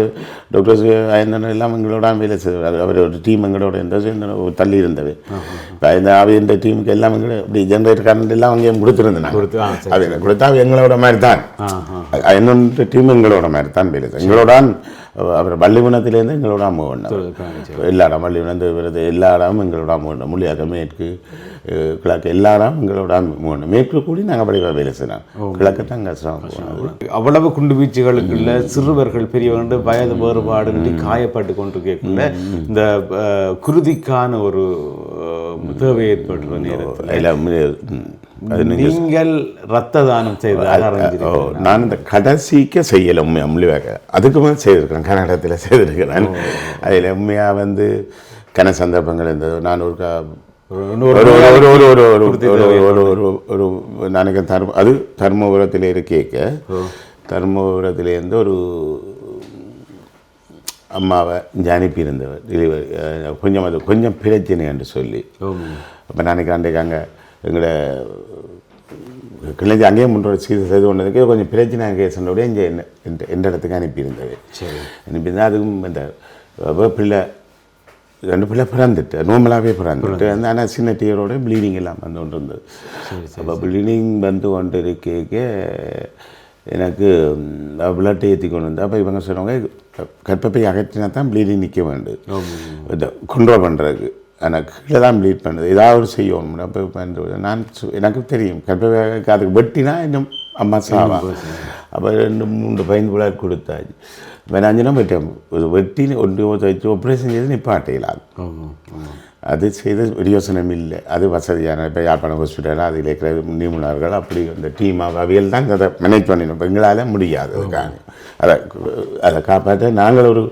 டாக்டர் ஐந்தன் எல்லாம் எங்களோட வேலை செய்வார். அவர் ஒரு டீம் எங்களோட இருந்த தள்ளி இருந்தது. இப்போ இந்த அவைன்ற டீமுக்கு எல்லாம் எங்களை இப்படி ஜென்ரேட்டர் கரண்ட் எல்லாம் அங்கேயும் கொடுத்துருந்தேன். அவை கொடுத்தா எங்களோட மாதிரி தான். என்னோட டீம் எங்களோட மாதிரி தான் வேலை செய்யும். எங்களோட அவர் வள்ளிகுணத்திலேருந்து எங்களோட அம்முவண்ணம் எல்லா இடம் வள்ளிகுணந்து வருது. எல்லா இடமும் எங்களோட அம்முவண்ணம். முள்ளியாக்க மேற்கு கிழக்கு எல்லா இடம் எங்களோட அம்முவண்ணம். மேற்கு கூடி நாங்கள் படிப்பாக வேலை செய்யலாம். கிழக்கு தான் கஷ்டம். அவ்வளவு குண்டு வீச்சுகளுக்குள்ள சிறுவர்கள் பெரியவர்கள் வயது வேறுபாடு காயப்பட்டு கொண்டிருக்கக்குள்ள இந்த குருதிக்கான ஒரு தேவை ஏற்படுற நேரத்தில் நீங்கள் ரத்த தானம் செய்த நான் இந்த கடைசிக்க செய்யலை உண்மையாக முள்ளிவாய்க்கால். அதுக்கு மேலே செய்திருக்கிறேன், கன்னடத்தில் செய்திருக்கிறேன். அதில் உண்மையாக வந்து கன சந்தர்ப்பங்கள் இருந்தது. நான் ஒரு நாளைக்கு அது தர்மபுரத்தில் இருக்கேக்க தர்மபுரத்திலேருந்து ஒரு அம்மாவை அனுப்பி இருந்தவர் டெலிவரி கொஞ்சம் அது கொஞ்சம் பிரச்சனை என்று சொல்லி. அப்போ நாளைக்கு அன்றைக்கு அங்கே எங்களை கிளஞ்சி அங்கேயே முன்னோட செய்து கொண்டதுக்கு கொஞ்சம் பிரச்சனை அங்கே சொன்னபடியே இங்கே எந்த இடத்துக்கு அனுப்பியிருந்தது. அனுப்பியிருந்தால் அதுவும் இந்த பிள்ளை 2 பிள்ளை பிறந்துட்டு நார்மலாகவே பிறந்துட்டு ஆனால் சின்ன டீயரோட ப்ளீடிங் எல்லாம் வந்து கொண்டு இருந்தது. அப்போ ப்ளீடிங் வந்து கொண்டு இருக்க எனக்கு பிளட் ஏற்றி கொண்டு வந்து அப்போ இவங்க சொன்னவங்க கர்ப்பப்பை அகற்றினா தான் ப்ளீடிங் நிற்க வேண்டும் இந்த கண்ட்ரோல் பண்ணுறதுக்கு. ஆனால் கீழே தான் ப்ளீட் பண்ணுறது ஏதாவது செய்யணும். அப்போ நான் எனக்கு தெரியும் கர்ப்பப்பை அதுக்கு வெட்டினா இன்னும் அம்மா சாவா. அப்போ 2-3 5 பிள்ளை கொடுத்தாச்சு. இப்போ 5 நாள் வெட்டேன். ஒரு வெட்டி 1 வச்சு ஆப்ரேஷன் செய்து நிப்பாட்டையிலாது. அது செய்த யோசனம் இல்லை. அது வசதியான இப்போ யாழ்ப்பாணம் ஹாஸ்பிட்டல் அதில் இருக்கிற நிபுணர்கள் அப்படி அந்த டீமாக அவையில் தான் அதை மேனேஜ் பண்ணிடணும். இப்போ எங்களால் முடியாது அதை காப்பாற்ற நாங்கள் ஒரு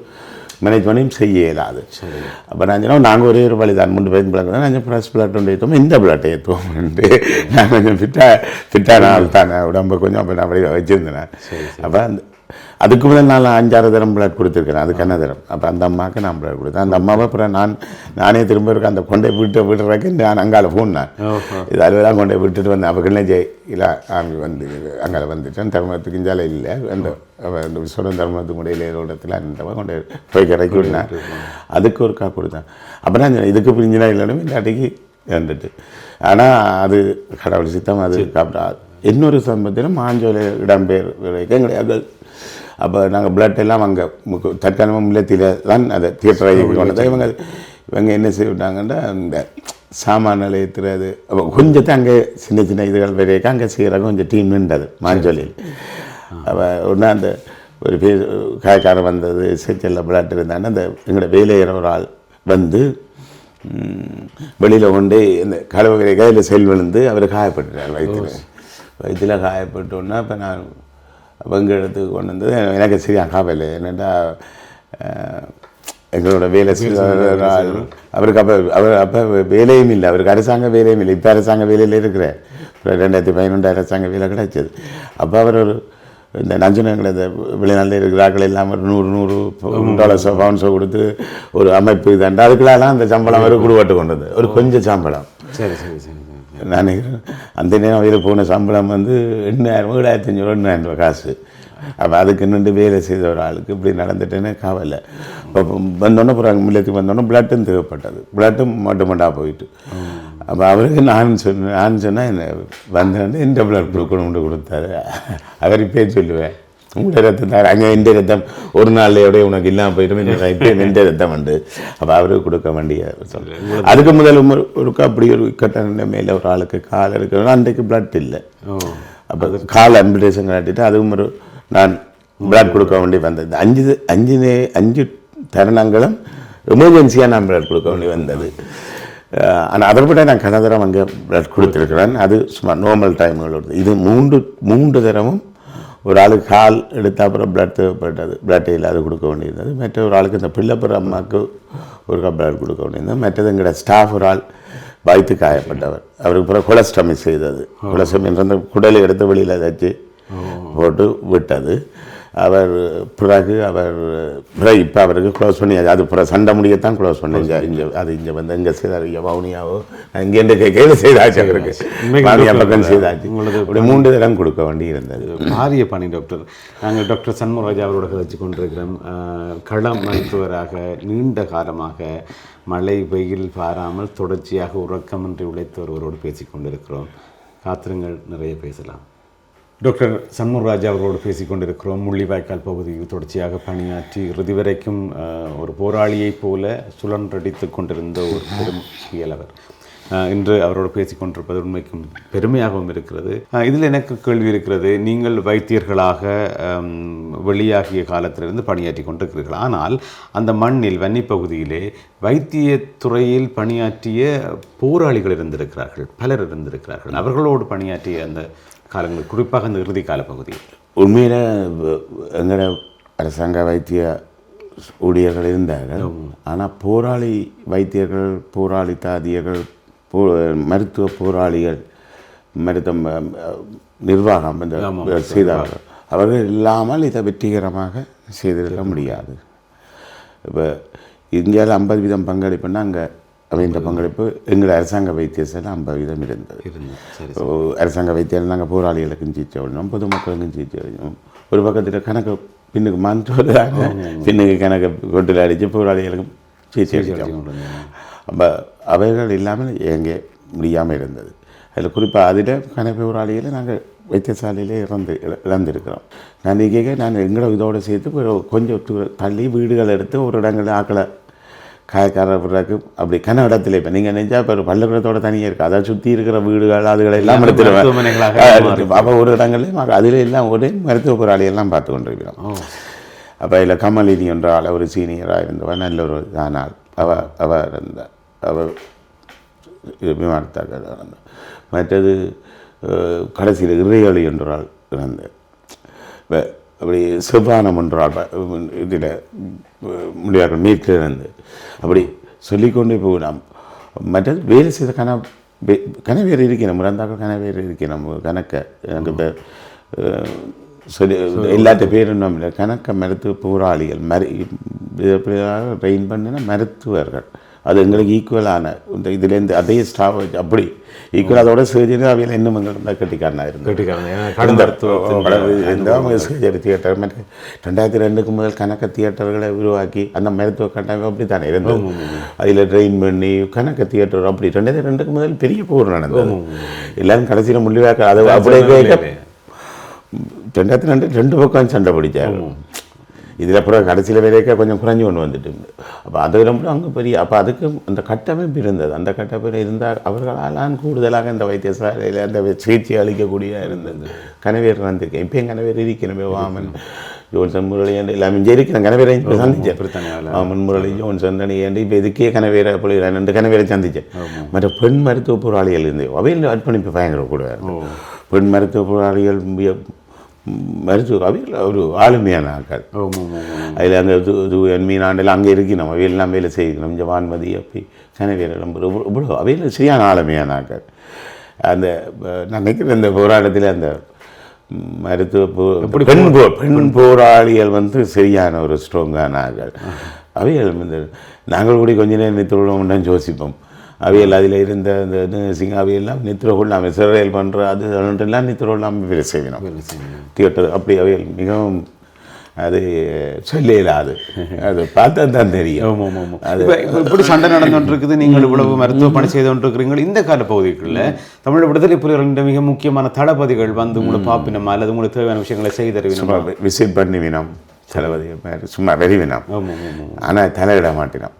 மேனேஜ் பண்ணியும் செய்ய இயலாது. அப்போ நான் சொன்னால் நாங்கள் ஒரே ஒரு வழி தான் 3 5 பிளட் நாங்கள் ஃப்ரெஷ் பிளட் ஒன்று ஏற்றுவோம், இந்த பிளட் ஏற்றுவோம்ட்டு நான் கொஞ்சம் ஃபிட்டான ஆள் தான். உடம்பு கொஞ்சம் அப்போ நான் அப்படி வச்சுருந்தேன். அப்போ அந்த அதுக்கு முதல் நான் 5-6 தரம் பிளட் கொடுத்துருக்கிறேன். அதுக்கு என்ன தரம். அப்போ அந்த அம்மாவுக்கு நான் பிளட் கொடுத்தேன். அந்த அம்மாவை அப்புறம் நானே திரும்ப இருக்க அந்த கொண்டை விட்டுறதுக்கு நான் அங்கால போனேன். இது அதுவெல்லாம் கொண்டை விட்டுட்டு வந்தேன். அப்போ கிளை இல்லை வந்து அங்கால வந்துட்டேன். தர்மத்துக்கு இஞ்சால இல்லை அந்த சொன்ன தர்மத்துக்கு கூட இடத்துல அந்த கொண்டை போய் கிடைக்கி விடனேன். அதுக்கு ஒரு கொடுத்தேன். அப்போ நான் இதுக்கு பிரிஞ்சினா இல்லைன்னு இல்லாட்டிக்கு வந்துட்டு. ஆனால் அது கடவுள் சித்தம். அது இன்னொரு சம்பவத்தில் மாஞ்சோலை இடம்பெயர் கிடையாது. அப்போ நாங்கள் பிளட் எல்லாம் அங்கே தற்காலமாக முல்லத்தில் தான் அதை தியேட்டரை கொண்டது. இவங்க என்ன செய்விட்டாங்கன்னா இந்த சாமான நிலையத்தில் அது அப்போ கொஞ்சத்தை அங்கே சின்ன சின்ன இதுகள் வரைக்கும் அங்கே செய்கிறாங்க. கொஞ்சம் டீம் நின்றது மாஞ்சோலையில். அப்போ ஒன்றா அந்த ஒரு பேர் காய்க்காரம் வந்தது செல்ல பிளட் இருந்தாங்கன்னா அந்த எங்களோட வேலையிற ஒரு ஆள் வந்து வெளியில் கொண்டு இந்த கலவகரை கையில் செல் விழுந்து அவர் காயப்பட்டுட்டார் வயிற்றில் காயப்பட்டோன்னா இப்போ நான் பங்கு எடுத்து கொண்டு வந்து எனக்கு சரியாக காவலை என்னென்னா எங்களோட வேலை அவருக்கு அப்போ வேலையும் இல்லை, அவருக்கு அரசாங்க வேலையும் இல்லை. இப்போ அரசாங்க வேலையில் இருக்கிறார். 2011 அரசாங்க வேலை கிடைச்சது. அப்போ அவர் ஒரு இந்த நஞ்சனங்களை இந்த வெளிநாட்டில் இருக்கிறார்கள் எல்லாம் ஒரு $100 பவுன்ஸோ கொடுத்து ஒரு அமைப்பு இதாண்டு அதுக்குலாம் அந்த சம்பளம் அவர் குடுபட்டு கொண்டது ஒரு கொஞ்சம் சம்பளம். சரி சரி சரி நான் அந்த நேரம் வயதில் போன சம்பளம் வந்து 8,500 $8,500 காசு. அப்போ அதுக்கு நின்று வேலை செய்த ஒரு ஆளுக்கு இப்படி நடந்துட்டேன்னு கவலை. இப்போ வந்தோடனே அப்புறம் மில்லத்துக்கு வந்தோடனே பிளட்டும் தேவைப்பட்டது. பிளட்டும் மட்டும் போயிட்டு அப்போ அவருக்கு நான் சொன்னேன் என்ன வந்தேன்னு இந்த பிளட் கொடுக்கணும்னு கொடுத்தாரு. அவர் இப்பே சொல்லுவேன் உங்களோட ரத்தம் தான் அங்கே எந்த ரத்தம் ஒரு நாள்லையோட உனக்கு இல்லாமல் போயிட்டு இப்போ எந்த ரத்தம் உண்டு. அப்போ அவருக்கு கொடுக்க வேண்டிய சொல்கிறேன். அதுக்கு முதல் ஒருக்கா அப்படி ஒரு கட்ட மேலே ஒரு ஆளுக்கு கால் எடுக்கணும், அன்றைக்கு பிளட் இல்லை. அப்போ கால் ஆம்புலேஷன் காட்டிட்டு அதுவும் ஒரு நான் பிளட் கொடுக்க வேண்டி வந்தது. 5 தருணங்களும் எமர்ஜென்சியாக நான் பிளட் கொடுக்க வேண்டி வந்தது. ஆனால் அதை விட நான் கனதரம் அங்கே பிளட் கொடுத்துருக்கிறேன். அது சும்மா நார்மல் டைம்களோடு. இது 3 தரமும் ஒரு ஆளுக்கு கால் எடுத்த அப்புறம் பிளட் தேவைப்பட்டது. பிளட் இல்லை அது கொடுக்க வேண்டியிருந்தது. மற்ற ஒரு ஆளுக்கு இந்த பிள்ளைப்புற அம்மாவுக்கு ஒரு பிளட் கொடுக்க வேண்டியிருந்தது. மற்றது எங்களோட ஸ்டாஃப் ஒரு ஆள் வயிற்று காயப்பட்டவர், அவருக்கு பிறகு கொலஸ்ட்ரமி செய்தது. கொலஸ்ட்ரமி என்ற குடலை எடுத்து வெளியில் வச்சு போட்டு விட்டது. அவர் பிறகு இப்போ அவருக்கு க்ளோஸ் பண்ணி அது பிறகு சண்டை முடியத்தான் க்ளோஸ் பண்ணி இங்கே வந்து இங்கே செய்தார். இங்கே வவுனியாவோ இங்கே கையில் செய்தாச்சு, அவருக்கு பக்கம் செய்தாச்சு. இப்படி 3 தரம் கொடுக்க வேண்டி இருந்தது. மாறிய பணி டாக்டர். நாங்கள் டாக்டர் சண்முகராஜா அவரோட கதைச்சு கொண்டிருக்கிறோம். களம் மருத்துவராக நீண்ட காலமாக மழை வெயில் பாராமல் தொடர்ச்சியாக உறக்கமின்றி உழைத்து ஒருவரோடு பேசிக்கொண்டிருக்கிறோம். காத்திரங்கள் நிறைய பேசலாம். டாக்டர் சண்முகராஜா அவர்களோடு பேசிக்கொண்டிருக்கிறோம். முள்ளிவாய்க்கால் பகுதியில் தொடர்ச்சியாக பணியாற்றி இறுதி வரைக்கும் ஒரு போராளியைப் போல சுழன்றடித்து கொண்டிருந்த ஒரு பெரும் இயலவர். இன்று அவரோடு பேசிக்கொண்டிருப்பது உண்மைக்கும் பெருமையாகவும் இருக்கிறது. இதில் எனக்கு கேள்வி இருக்கிறது. நீங்கள் வைத்தியர்களாக வெளியாகிய காலத்திலிருந்து பணியாற்றி கொண்டிருக்கிறீர்கள். ஆனால் அந்த மண்ணில் வன்னி பகுதியிலே வைத்தியத்துறையில் பணியாற்றிய போராளிகள் இருந்திருக்கிறார்கள், பலர் இருந்திருக்கிறார்கள். அவர்களோடு பணியாற்றிய அந்த காலங்கள், குறிப்பாக அந்த இறுதி கால பகுதி, உண்மையில் எங்களோட அரசாங்க வைத்திய ஊழியர்கள் இருந்தார்கள். ஆனால் போராளி வைத்தியர்கள், போராளி தாதியர்கள், மருத்துவ போராளிகள், மருத்துவ நிர்வாகம் செய்தார்கள். அவர்கள் இல்லாமல் இதை வெற்றிகரமாக செய்திருக்க முடியாது. இப்போ இந்தியாவில் 50% பங்களிப்புன்னா அங்கே இந்த பங்களிப்பு எங்கள் அரசாங்க வைத்தியசாலை 50% இருந்தது. அரசாங்க வைத்தியம் நாங்கள் போராளிகளுக்கும் சிகிச்சை அளிக்கணும், பொதுமக்களுக்கும் சிகிச்சை அளிக்கணும். ஒரு பக்கத்தில் கணக்கு பின்னுக்கு மாற்றுவதாக பின்னுக்கு கணக்கு கொட்டில் அடித்து போராளிகளுக்கும் சிகிச்சை அளிக்கணும். அப்போ அவைகள் இல்லாமல் எங்கே முடியாமல் இருந்தது. அதில் குறிப்பாக அதில் கணக்கு போராளிகளை நாங்கள் வைத்தியசாலையிலே இழந்திருக்கிறோம். நான் நான் எங்களோட இதோடு சேர்த்து கொஞ்சம் தள்ளி வீடுகள் எடுத்து ஒரு இடங்களில் ஆக்களை காயக்காரர்களுக்கு அப்படி கன இடத்துல இப்போ நீங்கள் நினைச்சா இப்போ பள்ளிக்கூடத்தோட தனியாக இருக்குது, அதை சுற்றி இருக்கிற வீடுகள் அதுகளை எல்லாம் எடுத்துருவேன். அப்போ ஒரு இடங்கள்லையும் அதில் எல்லாம் ஒரே மருத்துவ போராளியெல்லாம் பார்த்து கொண்டிருக்கிறோம். அப்போ இதில் கமலினி என்ற ஆள் ஒரு சீனியராக இருந்தவன், நல்ல ஒரு ஆனால் அவர் இருந்தார். அவர் விமானத்தாக இருந்தார். மற்றது கடைசியில் இறையொளி என்றால் இருந்தார். அப்படி சிவானம் என்றால் இதில் முடியார்கள் மீட்டில் இருந்து அப்படி சொல்லிக்கொண்டே போகலாம். மற்றது வேலை செய்த கனவேறு இருக்கணும், முறந்தாக்கள் கனவேறு இருக்கணும். கணக்க எனக்கு இப்போ சொல்லி எல்லாத்த பேரும் நம்ம கணக்க மருத்துவ போராளிகள் ட்ரெயின் பண்ணின மருத்துவர்கள், அது எங்களுக்கு ஈக்குவலான இந்த இதுலேருந்து அதே ஸ்டாஃப் வச்சு அப்படி ஈக்குவல். அதோட சர்ஜரி அவையில் இன்னும் எங்களுக்கு கட்டிக்காரனாக இருந்தது. சர்ஜரி தியேட்டர் 2002 முதல் கணக்க தியேட்டர்களை உருவாக்கி அந்த மருத்துவ கட்டமைப்பு அப்படி தானே இருந்தது. அதில் ட்ரெயின் பண்ணி கணக்க தியேட்டர் அப்படி 2002 முதல் பெரிய போர் நடந்தது. எல்லாரும் கடைசியில் முள்ளிவாய்க்கால் அது அப்படியே 2002 பக்கம் சண்டை பிடிச்சாங்க. இதில் அப்புறம் கடைசியில் வேலைக்க கொஞ்சம் குறைஞ்சி கொண்டு வந்துட்டு. அப்போ அது ரொம்ப அங்கே பெரிய அப்போ அதுக்கு அந்த கட்டமைப்பு இருந்தது. அந்த கட்டமைப்பு இருந்தால் அவர்களால் கூடுதலாக இந்த வைத்தியசாலையில் அந்த சிகிச்சை அளிக்கக்கூடிய இருந்தது. கனவேர் வந்திருக்கேன், இப்போயும் கனவேர் இருக்கணுமே வாமன் ஜோன்சன் முரளி எல்லாமே இங்கே இருக்கிற கனவேரை சந்தித்தேன். மாமன் முரளி ஜோன்சன் ஏண்டி இப்போ இதுக்கே கனவேரை போய் 2 கனவேரை சந்தித்தேன். மற்ற பெண் மருத்துவ போராளிகள் இருந்தேன். அவையில் அர்ப்பணிப்பு பயங்கர கூட பெண் மருத்துவ போராளிகள் மருத்துவ அவையில் ஒரு ஆளுமையான ஆட்கள். அதில் அங்கே மீனாண்டில் அங்கே இருக்கணும், அவையெல்லாம் வேலை செய்யணும். இந்த வான்மதி அப்படி கனவேரம் இவ்வளோ அவையில் சரியான ஆளுமையான ஆட்கள். அந்த நான் நினைக்கிறேன் இந்த போராட்டத்தில் அந்த மருத்துவ பெண் போராளிகள் வந்து சரியான ஒரு ஸ்ட்ராங்கான ஆட்கள். அவைகள் வந்து நாங்கள் கூட கொஞ்ச நேரம் நித்திரோம் யோசிப்போம். அவையில் அதில் இருந்த அந்த நர்சிங் அவையெல்லாம் நித்திரோல் நாம் சிறையில் பண்ணுற அதெல்லாம் நித்திரோல் நாம் வேலை செய்யணும். தியேட்டர் அப்படி அவைகள் மிகவும் அது சொல்ல இயலாது, அது பார்த்தா தான் தெரியும். அது இப்படி சண்டை நடந்துட்டு இருக்குது. நீங்கள் இவ்வளவு மருத்துவ பணி செய்து கொண்டிருக்கிறீர்கள். இந்த கால பகுதிகளில் தமிழ் விடுதலை புலிகளின் மிக முக்கியமான தளபதிகள் வந்து உங்களை பார்ப்பினோம் அல்லது உங்களுக்கு தேவையான விஷயங்களை செய்தறிவினோம், விசிட் பண்ணி வினோம், தளபதி சும்மா வெறிவினோம். ஆனால் தலையிட மாட்டினோம்.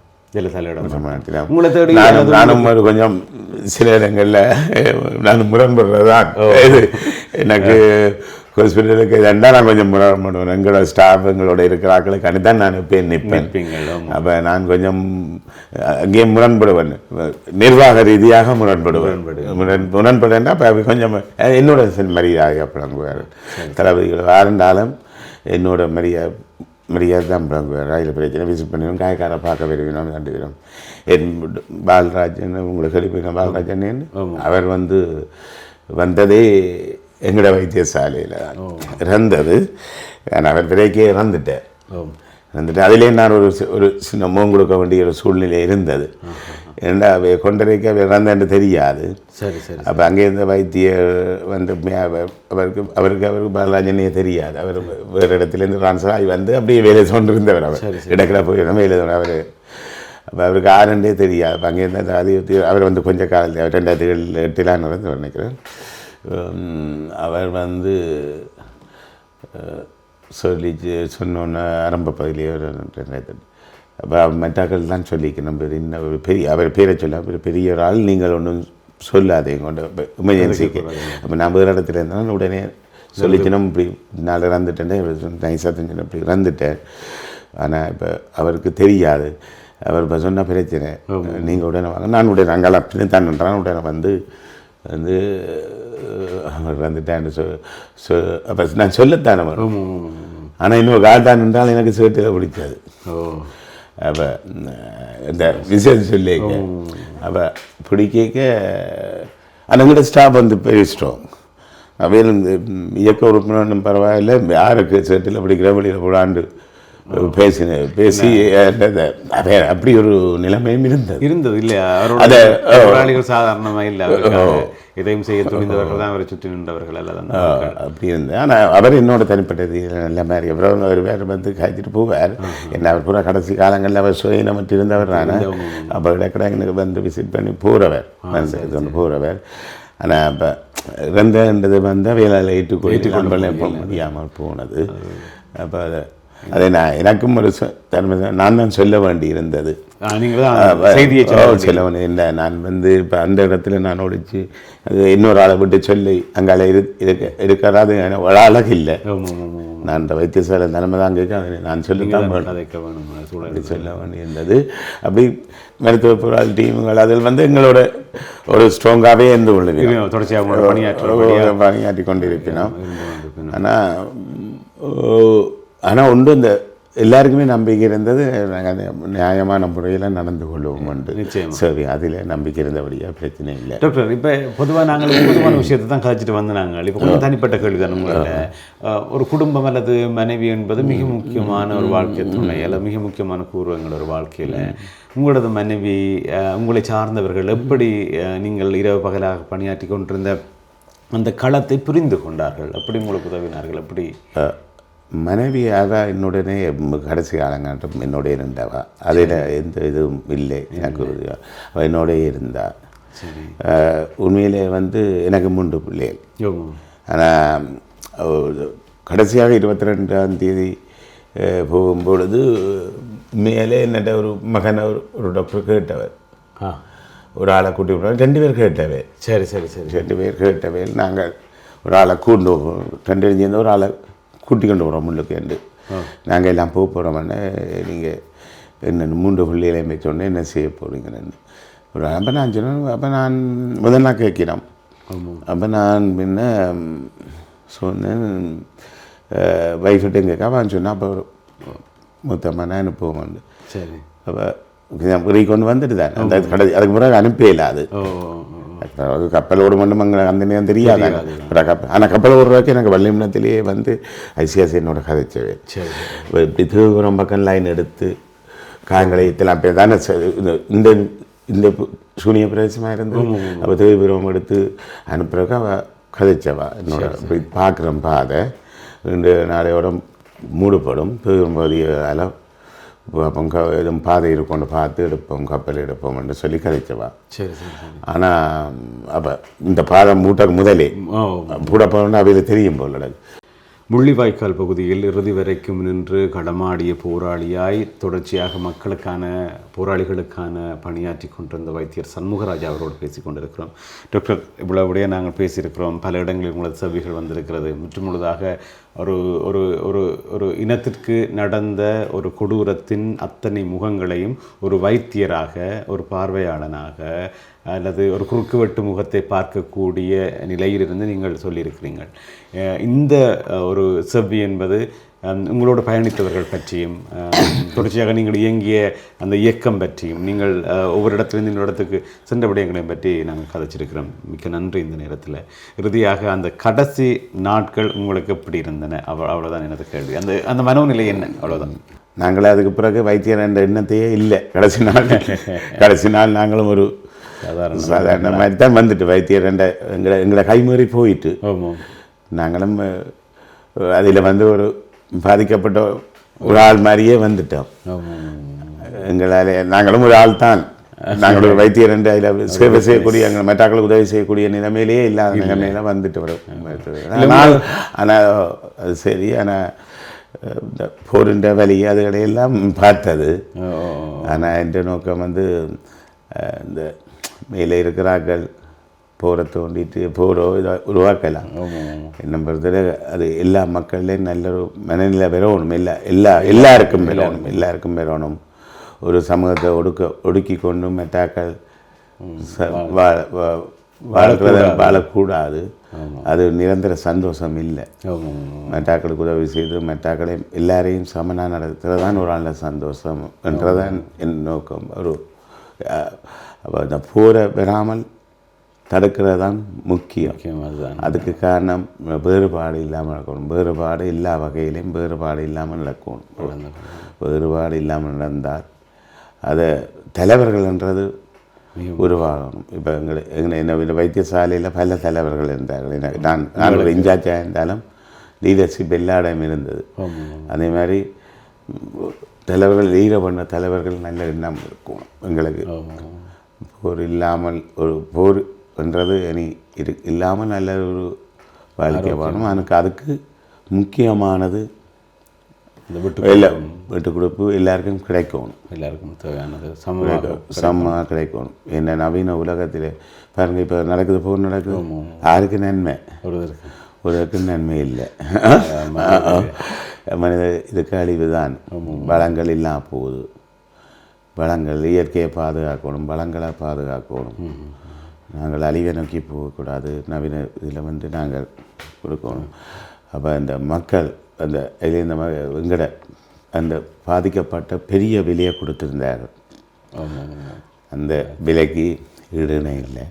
நானும் ஒரு கொஞ்சம் சில இடங்களில் நான் முரண்படுறதான். எனக்கு ஹாஸ்பிட்டலுக்கு ரெண்டாக நான் கொஞ்சம் முரண்படுவேன். எங்களோட ஸ்டாஃப் எங்களோட இருக்கிற ஆட்களுக்கு அனுதான் நான் இப்போ நிற்பேன். அப்போ நான் கொஞ்சம் அங்கேயே முரண்படுவேன், நிர்வாக ரீதியாக முரண்படுவேன்னா இப்போ கொஞ்சம் என்னோட மரியாதை அப்புறம் தளபதிகள் வாரண்டாலும் என்னோட மரியாதை தான் ரயில் பிரச்சனை விசிட் பண்ணிடும். காய்காரை பார்க்க விரும்பினோம், கண்டுக்கிறோம். என் பாலராஜன் உங்களுக்கு எழுப்பின பாலராஜன் அவர் வந்ததே எங்களோட வைத்தியசாலையில் இறந்தது. அவர் விலைக்கே இறந்துட்டேன். அதிலே நான் ஒரு சின்ன முகம் கொடுக்க வேண்டிய ஒரு சூழ்நிலை இருந்தது. ஏன்னா கொண்டரைக்கு அவர் இறந்தேன்னு தெரியாது. அப்போ அங்கே இருந்த வைத்தியர் அவருக்கு பாலராஜனே தெரியாது. அவர் வேறு இடத்துலேருந்து ட்ரான்ஸ்ஃபர் ஆகி அப்படியே வேலை கொண்டிருந்தவர். அவர் இடக்கில் போய் வேலை அவர் அப்போ அவருக்கு ஆரண்டே தெரியாது. அப்போ அங்கே இருந்த அவர் கொஞ்சம் காலத்தில் அவர் 2008 நடந்து நினைக்கிறேன். அவர் சொன்னோன்னே ஆரம்ப பகுதியிலேயே அப்போ மற்றாக்கள் தான் சொல்லிக்க நம்ம இன்னும் ஒரு அவர் பேரை சொல்ல ஒரு பெரிய ஒரு ஆள் நீங்கள் ஒன்றும் சொல்லாதீங்க கொண்டு எமர்ஜென்சிக்கு. அப்போ நான் வேறு இடத்துல இருந்தாலும் உடனே சொல்லிக்கணும். இப்படி நாள் இறந்துட்டேன், நைஸாக தெரிஞ்சு இப்படி இறந்துட்டேன். ஆனால் இப்போ அவருக்கு தெரியாது. அவர் இப்போ சொன்ன பிரச்சனை நீங்கள் உடனே வாங்க, நான் உடனே அங்கே அப்படின்னு தான் பண்ணுறான். உடனே அவர் வந்துட்டேன். அப்போ நான் சொல்லத்தானே வரும். ஆனால் இன்னொரு காட்டான் என்றால் எனக்கு சேட்டில் பிடிக்காது. அப்போ இந்த விஷயம் சொல்லி அப்போ பிடிக்க அனங்கிட்ட ஸ்டாஃப் பெரிய ஸ்ட்ராங். அவையில் இயக்க உறுப்பினரும் பரவாயில்லை, யாருக்கு சேட்டில் பிடிக்கிற வெளியில் போடாண்டு பேசி அப்படி ஒரு நிலைமையும் இருந்தது இல்லையா? அவரோட சாதாரணமாக இல்லை, இதையும் செய்ய துணிந்தவர்கள் தான் அவரை சுற்றி நின்றவர்கள் எல்லாம் அப்படி இருந்தது. ஆனால் அவர் என்னோட தனிப்பட்டது நல்ல மாதிரி அப்புறம் அவர் வேறு காய்ச்சிட்டு போவார். என்ன அவர் பூரா கடைசி காலங்களில் அவர் சுயநமட்டு இருந்தவர். நான் அப்போ இடக்கிடக்கு விசிட் பண்ணி போகிறவர். ஆனால் அப்போ இறந்தது வேலையில் ஏற்றுக்கொள்ள முடியாமல் போனது. அப்போ அதை எனக்கும் ஒரு நான் தான் சொல்ல வேண்டி இருந்தது. சொல்ல வேண்டிய இல்லை. நான் இப்போ அந்த இடத்துல நான் ஒழிச்சு அது இன்னொரு ஆளை விட்டு சொல்லி அங்கால இருக்கிறாது அழகு இல்லை. நான் அந்த வைத்தியசாலை நிலைமை தான் கேட்க அதை நான் சொல்லித்தான் சொல்ல வேண்டியிருந்தது. அப்படி மருத்துவ பொருள் டீமுகள் அதில் எங்களோட ஒரு ஸ்ட்ராங்காகவே இருந்து கொள்ளுங்க, தொடர்ச்சியாக பணியாற்றி கொண்டிருக்கணும். ஆனால் ஒன்று இந்த எல்லாருக்குமே நம்பிக்கை இருந்தது, நாங்கள் நியாயமான முறையில் நடந்து கொள்வோம் உண்டு. சரி, அதில் நம்பிக்கை இருந்தபடியாக பிரச்சனை இல்லை. டாக்டர், இப்போ பொதுவாக நாங்கள் பொதுவான விஷயத்தை தான் கழிச்சிட்டு வந்து நாங்கள் இப்போ கொஞ்சம் தனிப்பட்ட கேள்வி தான் உங்கள்கிட்ட. ஒரு குடும்பம் அல்லது மனைவி என்பது மிக முக்கியமான ஒரு வாழ்க்கை துணை அல்லது மிக முக்கியமான கூறு எங்களோட வாழ்க்கையில். உங்களோட மனைவி, உங்களை சார்ந்தவர்கள் எப்படி நீங்கள் இரவு பகலாக பணியாற்றி கொண்டிருந்த அந்த களத்தை புரிந்து கொண்டார்கள்? எப்படி உங்களுக்கு உதவினார்கள்? எப்படி மனைவியாக என்னுடனே கடைசி காலங்காட்டும் என்னோடய இருந்தவா, அதில் எந்த இதுவும் இல்லை எனக்கு. அவள் என்னோடய இருந்தா. உண்மையிலே எனக்கு 3 பிள்ளைகள். ஆனால் கடைசியாக 22ஆம் தேதி போகும்பொழுது உண்மையிலே என்னட்ட ஒரு மகனை ஒரு டாக்டர் கேட்டவர், ஒரு ஆளை கூட்டி விடுவாங்க. 2 பேர் கேட்டவே. சரி 2 பேர் கேட்டவே. நாங்கள் ஒரு ஆளை கூண்டு 2 பேரும் சேர்ந்து ஒரு ஆளை கூட்டி கொண்டு போகிறோம் முள்ளுக்கு என்று. நாங்கள் எல்லாம் போக போகிறோம்னு நீங்கள் என்ன 3 பிள்ளைகளையும் வச்சோடனே என்ன செய்ய போகிறீங்கன்னு அப்போ நான் சொன்னேன். அப்போ நான் முதல்ல கேட்கிறோம். அப்போ நான் முன்ன சொன்னேன் வைஃப்கிட்டையும் கேட்க அவன் சொன்னான். அப்போ மொத்தமாக நான் அனுப்புவோம். சரி. அப்போ கொண்டு வந்துட்டு தான் அந்த அதுக்கு பிறகு அனுப்பல. அது கப்பல் ஓட மட்டும் அங்கே அந்த நேரம் தெரியாது. ஆனால் கப்பல் ஓடுறதுக்கு எனக்கு வள்ளிமணத்திலேயே வந்து ஐசிஆசி என்னோட கதைச்சவே இப்படி திருபுரம் பக்கம் லைன் எடுத்து காயங்களை இதெல்லாம் பேர் தானே இந்த இந்த சூனிய பிரதேசமாக இருந்து அப்போ திருபுரம் எடுத்து அனுப்புறதுக்கு அவள் கதைச்சவா என்னோட இப்படி பார்க்குறேன் பாதை 2 நாளையோட மூடப்படும் திரும்பதியால் அப்போ எதுவும் பாதை இருக்கொண்டு பார்த்து எடுப்போம் கப்பல் எடுப்போம்னு சொல்லி கதைச்சவா. சரி சரி. ஆனால் அப்போ இந்த பாதை மூட்டக்கு முதலே மூடப்போம்னு அவையில் தெரியும் போல. முள்ளிவாய்க்கால் பகுதியில் இறுதி வரைக்கும் நின்று களமாடிய போராளியாய் தொடர்ச்சியாக மக்களுக்கான போராளிகளுக்கான பணியாற்றி கொண்டிருந்த வைத்தியர் சண்முகராஜா அவரோடு பேசி கொண்டிருக்கிறோம். டாக்டர் இவ்வளவுடைய நாங்கள் பேசியிருக்கிறோம். பல இடங்களில் உங்களது செவிகள் வந்திருக்கிறது. முற்றுமுழுதாக ஒரு ஒரு ஒரு ஒரு இனத்திற்கு நடந்த ஒரு கொடூரத்தின் அத்தனை முகங்களையும் ஒரு வைத்தியராக, ஒரு பார்வையாளனாக அல்லது ஒரு குறுக்குவெட்டு முகத்தை பார்க்கக்கூடிய நிலையிலிருந்து நீங்கள் சொல்லியிருக்கிறீர்கள். இந்த ஒரு செவ்வி என்பது உங்களோட பயணித்தவர்கள் பற்றியும் தொடர்ச்சியாக நீங்கள் இயங்கிய அந்த இயக்கம் பற்றியும் நீங்கள் ஒவ்வொரு இடத்துலேருந்து இன்னொரு இடத்துக்கு சென்ற விடயங்களையும் பற்றி நாங்கள் கதைச்சிருக்கிறோம். மிக்க நன்றி. இந்த நேரத்தில் இறுதியாக அந்த கடைசி நாட்கள் உங்களுக்கு எப்படி இருந்தன? அவ்வளோதான் எனது கேள்வி. அந்த அந்த மனோநிலை என்ன? அவ்வளோதான். நாங்களே அதுக்கு பிறகு வைத்தியர் என்ற எண்ணத்தையே இல்லை. கடைசி நாள் நாங்களும் ஒரு சாதாரண மாதிரி தான் வந்துட்டு வைத்தியர் என்ற எங்களை கைமீறி போயிட்டு நாங்களும் அதில் வந்து ஒரு பாதிக்கப்பட்ட ஒரு ஆள் மாதிரியே வந்துட்டோம். எங்களால் நாங்களும் ஒரு ஆள் தான். நாங்கள் ஒரு வைத்தியர் என்று அதில் சேவை செய்யக்கூடிய எங்கள் மற்றாக்களுக்கு உதவி செய்யக்கூடிய நிலைமையிலேயே இல்லாத நிலைமையில வந்துட்டு வரும். ஆனால் அது சரி. ஆனால் இந்த போரின்ற வழி அதுகளையெல்லாம் பார்த்தது. ஆனால் என்ற நோக்கம் வந்து இந்த மேலே இருக்கிறார்கள் போரை தோண்டிட்டு போரோ இதை உருவாக்கலாம். என்ன பொறுத்தவரை அது எல்லா மக்கள்லேயும் நல்ல ஒரு மனநிலை பெறணும். எல்லாருக்கும் பெறணும். ஒரு சமூகத்தை ஒடுக்கி கொண்டு மெட்டாக்கள் வாழக்கூடாது. அது நிரந்தர சந்தோஷம் இல்லை. மெட்டாக்களுக்கு உதவி செய்து மெட்டாக்களை எல்லாரையும் சமனாக நடத்துறதான் ஒரு நல்ல சந்தோஷம் என்றதான் என் நோக்கம். ஒரு அந்த போரை பெறாமல் தடுக்கிறது தான் முக்கியம். அதுக்கு காரணம் வேறுபாடு இல்லாமல் நடக்கணும். வேறுபாடு எல்லா வகையிலையும் வேறுபாடு இல்லாமல் நடக்கணும். வேறுபாடு இல்லாமல் நடந்தால் அதை தலைவர்கள்ன்றது உருவாகணும். இப்போ என்னோட வைத்தியசாலையில் பல தலைவர்கள் இருந்தார்கள். நான் ஒரு இன்சார்ஜாக இருந்தாலும் லீடர்ஷிப் எல்லா இடமும் இருந்தது. அதே மாதிரி தலைவர்கள் லீடர் பண்ண தலைவர்கள் நல்ல எண்ணம் இருக்கும். எங்களுக்கு போர் இல்லாமல் ஒரு போர் என்றது இனி இல்லாமல் நல்ல ஒரு வாழ்க்கை வாழும். அதுக்கு முக்கியமானது வீட்டு கொடுப்பு எல்லாருக்கும் கிடைக்கணும். எல்லாருக்கும் தேவையானது சமமாக கிடைக்கணும். என்ன நவீன உலகத்தில் பாருங்கள், இப்போ நடக்குது போர் நடக்குது. யாருக்கு நன்மை? ஒருவருக்கு நன்மை இல்லை. மனித இதுக்கு அழிவு தான். வளங்கள் இல்லாமல் போகுது. வளங்கள் இயற்கையை பாதுகாக்கணும், வளங்களை பாதுகாக்கணும். நாங்கள் அழிவை நோக்கி போகக்கூடாது. நவீன இதில் வந்து நாங்கள் கொடுக்கணும். அப்போ இந்த மக்கள் அந்த இதில் இந்த எங்கட அந்த பாதிக்கப்பட்ட பெரிய விலையை கொடுத்துருந்தார்கள். அந்த விலைக்கு ஈடுணை இல்லை.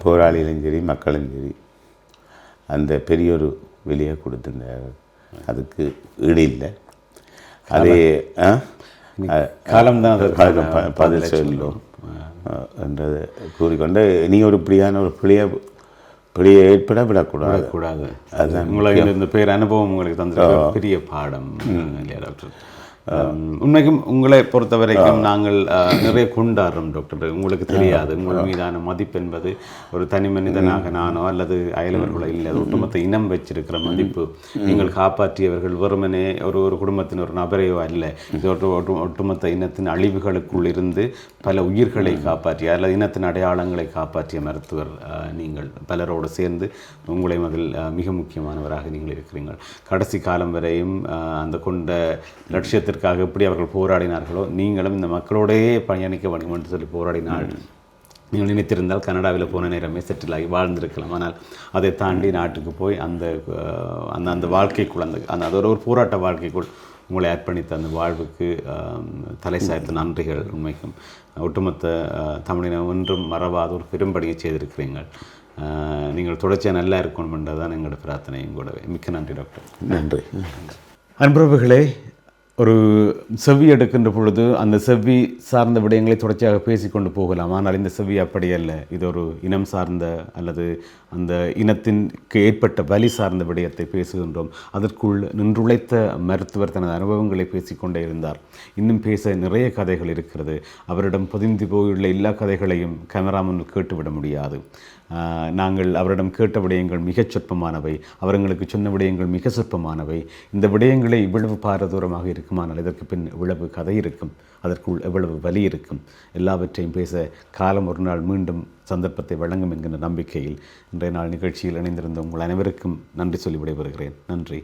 போராளிகளும் சரி மக்களும் சரி அந்த பெரிய ஒரு விலையை கொடுத்துருந்தார்கள். அதுக்கு ஈடு இல்லை. அதே காலம்தான் பதில் சொல்லும் என்றது கூறிக்கொண்டு நீ ஒரு இப்படியான ஒரு பிழையை ஏற்பட விடக்கூடாது. அதுதான் உங்களுக்கு இந்த பேர் அனுபவம் உங்களுக்கு தந்த பெரிய பாடம் இல்லையா டாக்டர்? உண்மைக்கும் உங்களை பொறுத்த வரைக்கும் நாங்கள் நிறைய கொண்டாடுறோம் டாக்டர். உங்களுக்கு தெரியாது உங்கள் மீதான மதிப்பு என்பது ஒரு தனி மனிதனாக நானோ அல்லது அயலவர்களோ இல்லை, அது ஒட்டுமொத்த இனம் வச்சிருக்கிற மதிப்பு. நீங்கள் காப்பாற்றியவர்கள் வெறுமனே ஒரு குடும்பத்தின் ஒரு நபரையோ அல்ல, இது ஒட்டுமொத்த இனத்தின் அழிவுகளுக்குள் இருந்து பல உயிர்களை காப்பாற்றிய அல்லது இனத்தின் அடையாளங்களை காப்பாற்றிய மருத்துவர் நீங்கள். பலரோடு சேர்ந்து உங்களை அதில் மிக முக்கியமானவராக நீங்கள் இருக்கிறீர்கள். கடைசி காலம் வரையும் அந்த கொண்ட லட்சியத்திற்காக எப்படி அவர்கள் போராடினார்களோ நீங்களும் இந்த மக்களோடையே பயணிக்க வேண்டும் என்று சொல்லி போராடினாள். நீங்கள் நினைத்திருந்தால் கனடாவில் போன நேரமே செட்டில் ஆகி வாழ்ந்திருக்கலாம். ஆனால் அதை தாண்டி நாட்டுக்கு போய் அந்த அந்த அந்த வாழ்க்கைக்குள் அந்த அது ஒரு போராட்ட வாழ்க்கைக்குள் உங்களை அர்ப்பணித்த அந்த வாழ்வுக்கு தலை சாய்த்த நன்றிகள். உண்மைக்கும் ஒட்டுமொத்த தமிழினம் ஒன்றும் மறவாத ஒரு பெரும்படியை செய்திருக்கிறீர்கள். நீங்கள் தொடர்ச்சியாக நல்லா இருக்கணும் என்றதான் எங்களோட பிரார்த்தனையும் கூடவே. மிக்க நன்றி டாக்டர். நன்றி. அன்புறவுகளே, ஒரு செவ்வி எடுக்கின்ற பொழுது அந்த செவ்வி சார்ந்த விடயங்களை தொடர்ச்சியாக பேசிக்கொண்டு போகலாம். ஆனால் இந்த செவ்வி அப்படி அல்ல. இது ஒரு இனம் சார்ந்த அல்லது அந்த இனத்திற்கு ஏற்பட்ட வலி சார்ந்த விடயத்தை பேசுகின்றோம். அதற்குள் நின்றுழைத்த மருத்துவர் தனது அனுபவங்களை பேசிக்கொண்டே இருந்தார். இன்னும் பேச நிறைய கதைகள் இருக்கிறது. அவரிடம் பொதிந்து போயுள்ள எல்லா கதைகளையும் கேமராமன் கேட்டுவிட முடியாது. நாங்கள் அவரிடம் கேட்ட விடயங்கள் மிகச் சொற்பமானவை, அவர்களுக்கு சொன்ன விடயங்கள் மிக சொற்பமானவை. இந்த விடயங்களை இவ்வளவு பாரதூரமாக இருக்குமானால் இதற்கு பின் இவ்வளவு கதை இருக்கும், அதற்குள் எவ்வளவு வலி இருக்கும். எல்லாவற்றையும் பேச காலம் ஒரு நாள் மீண்டும் சந்தர்ப்பத்தை வழங்கும் என்கின்ற நம்பிக்கையில் இன்றைய நாள் நிகழ்ச்சியில் இணைந்திருந்த உங்கள் அனைவருக்கும் நன்றி சொல்லி விடைபெறுகிறேன். நன்றி.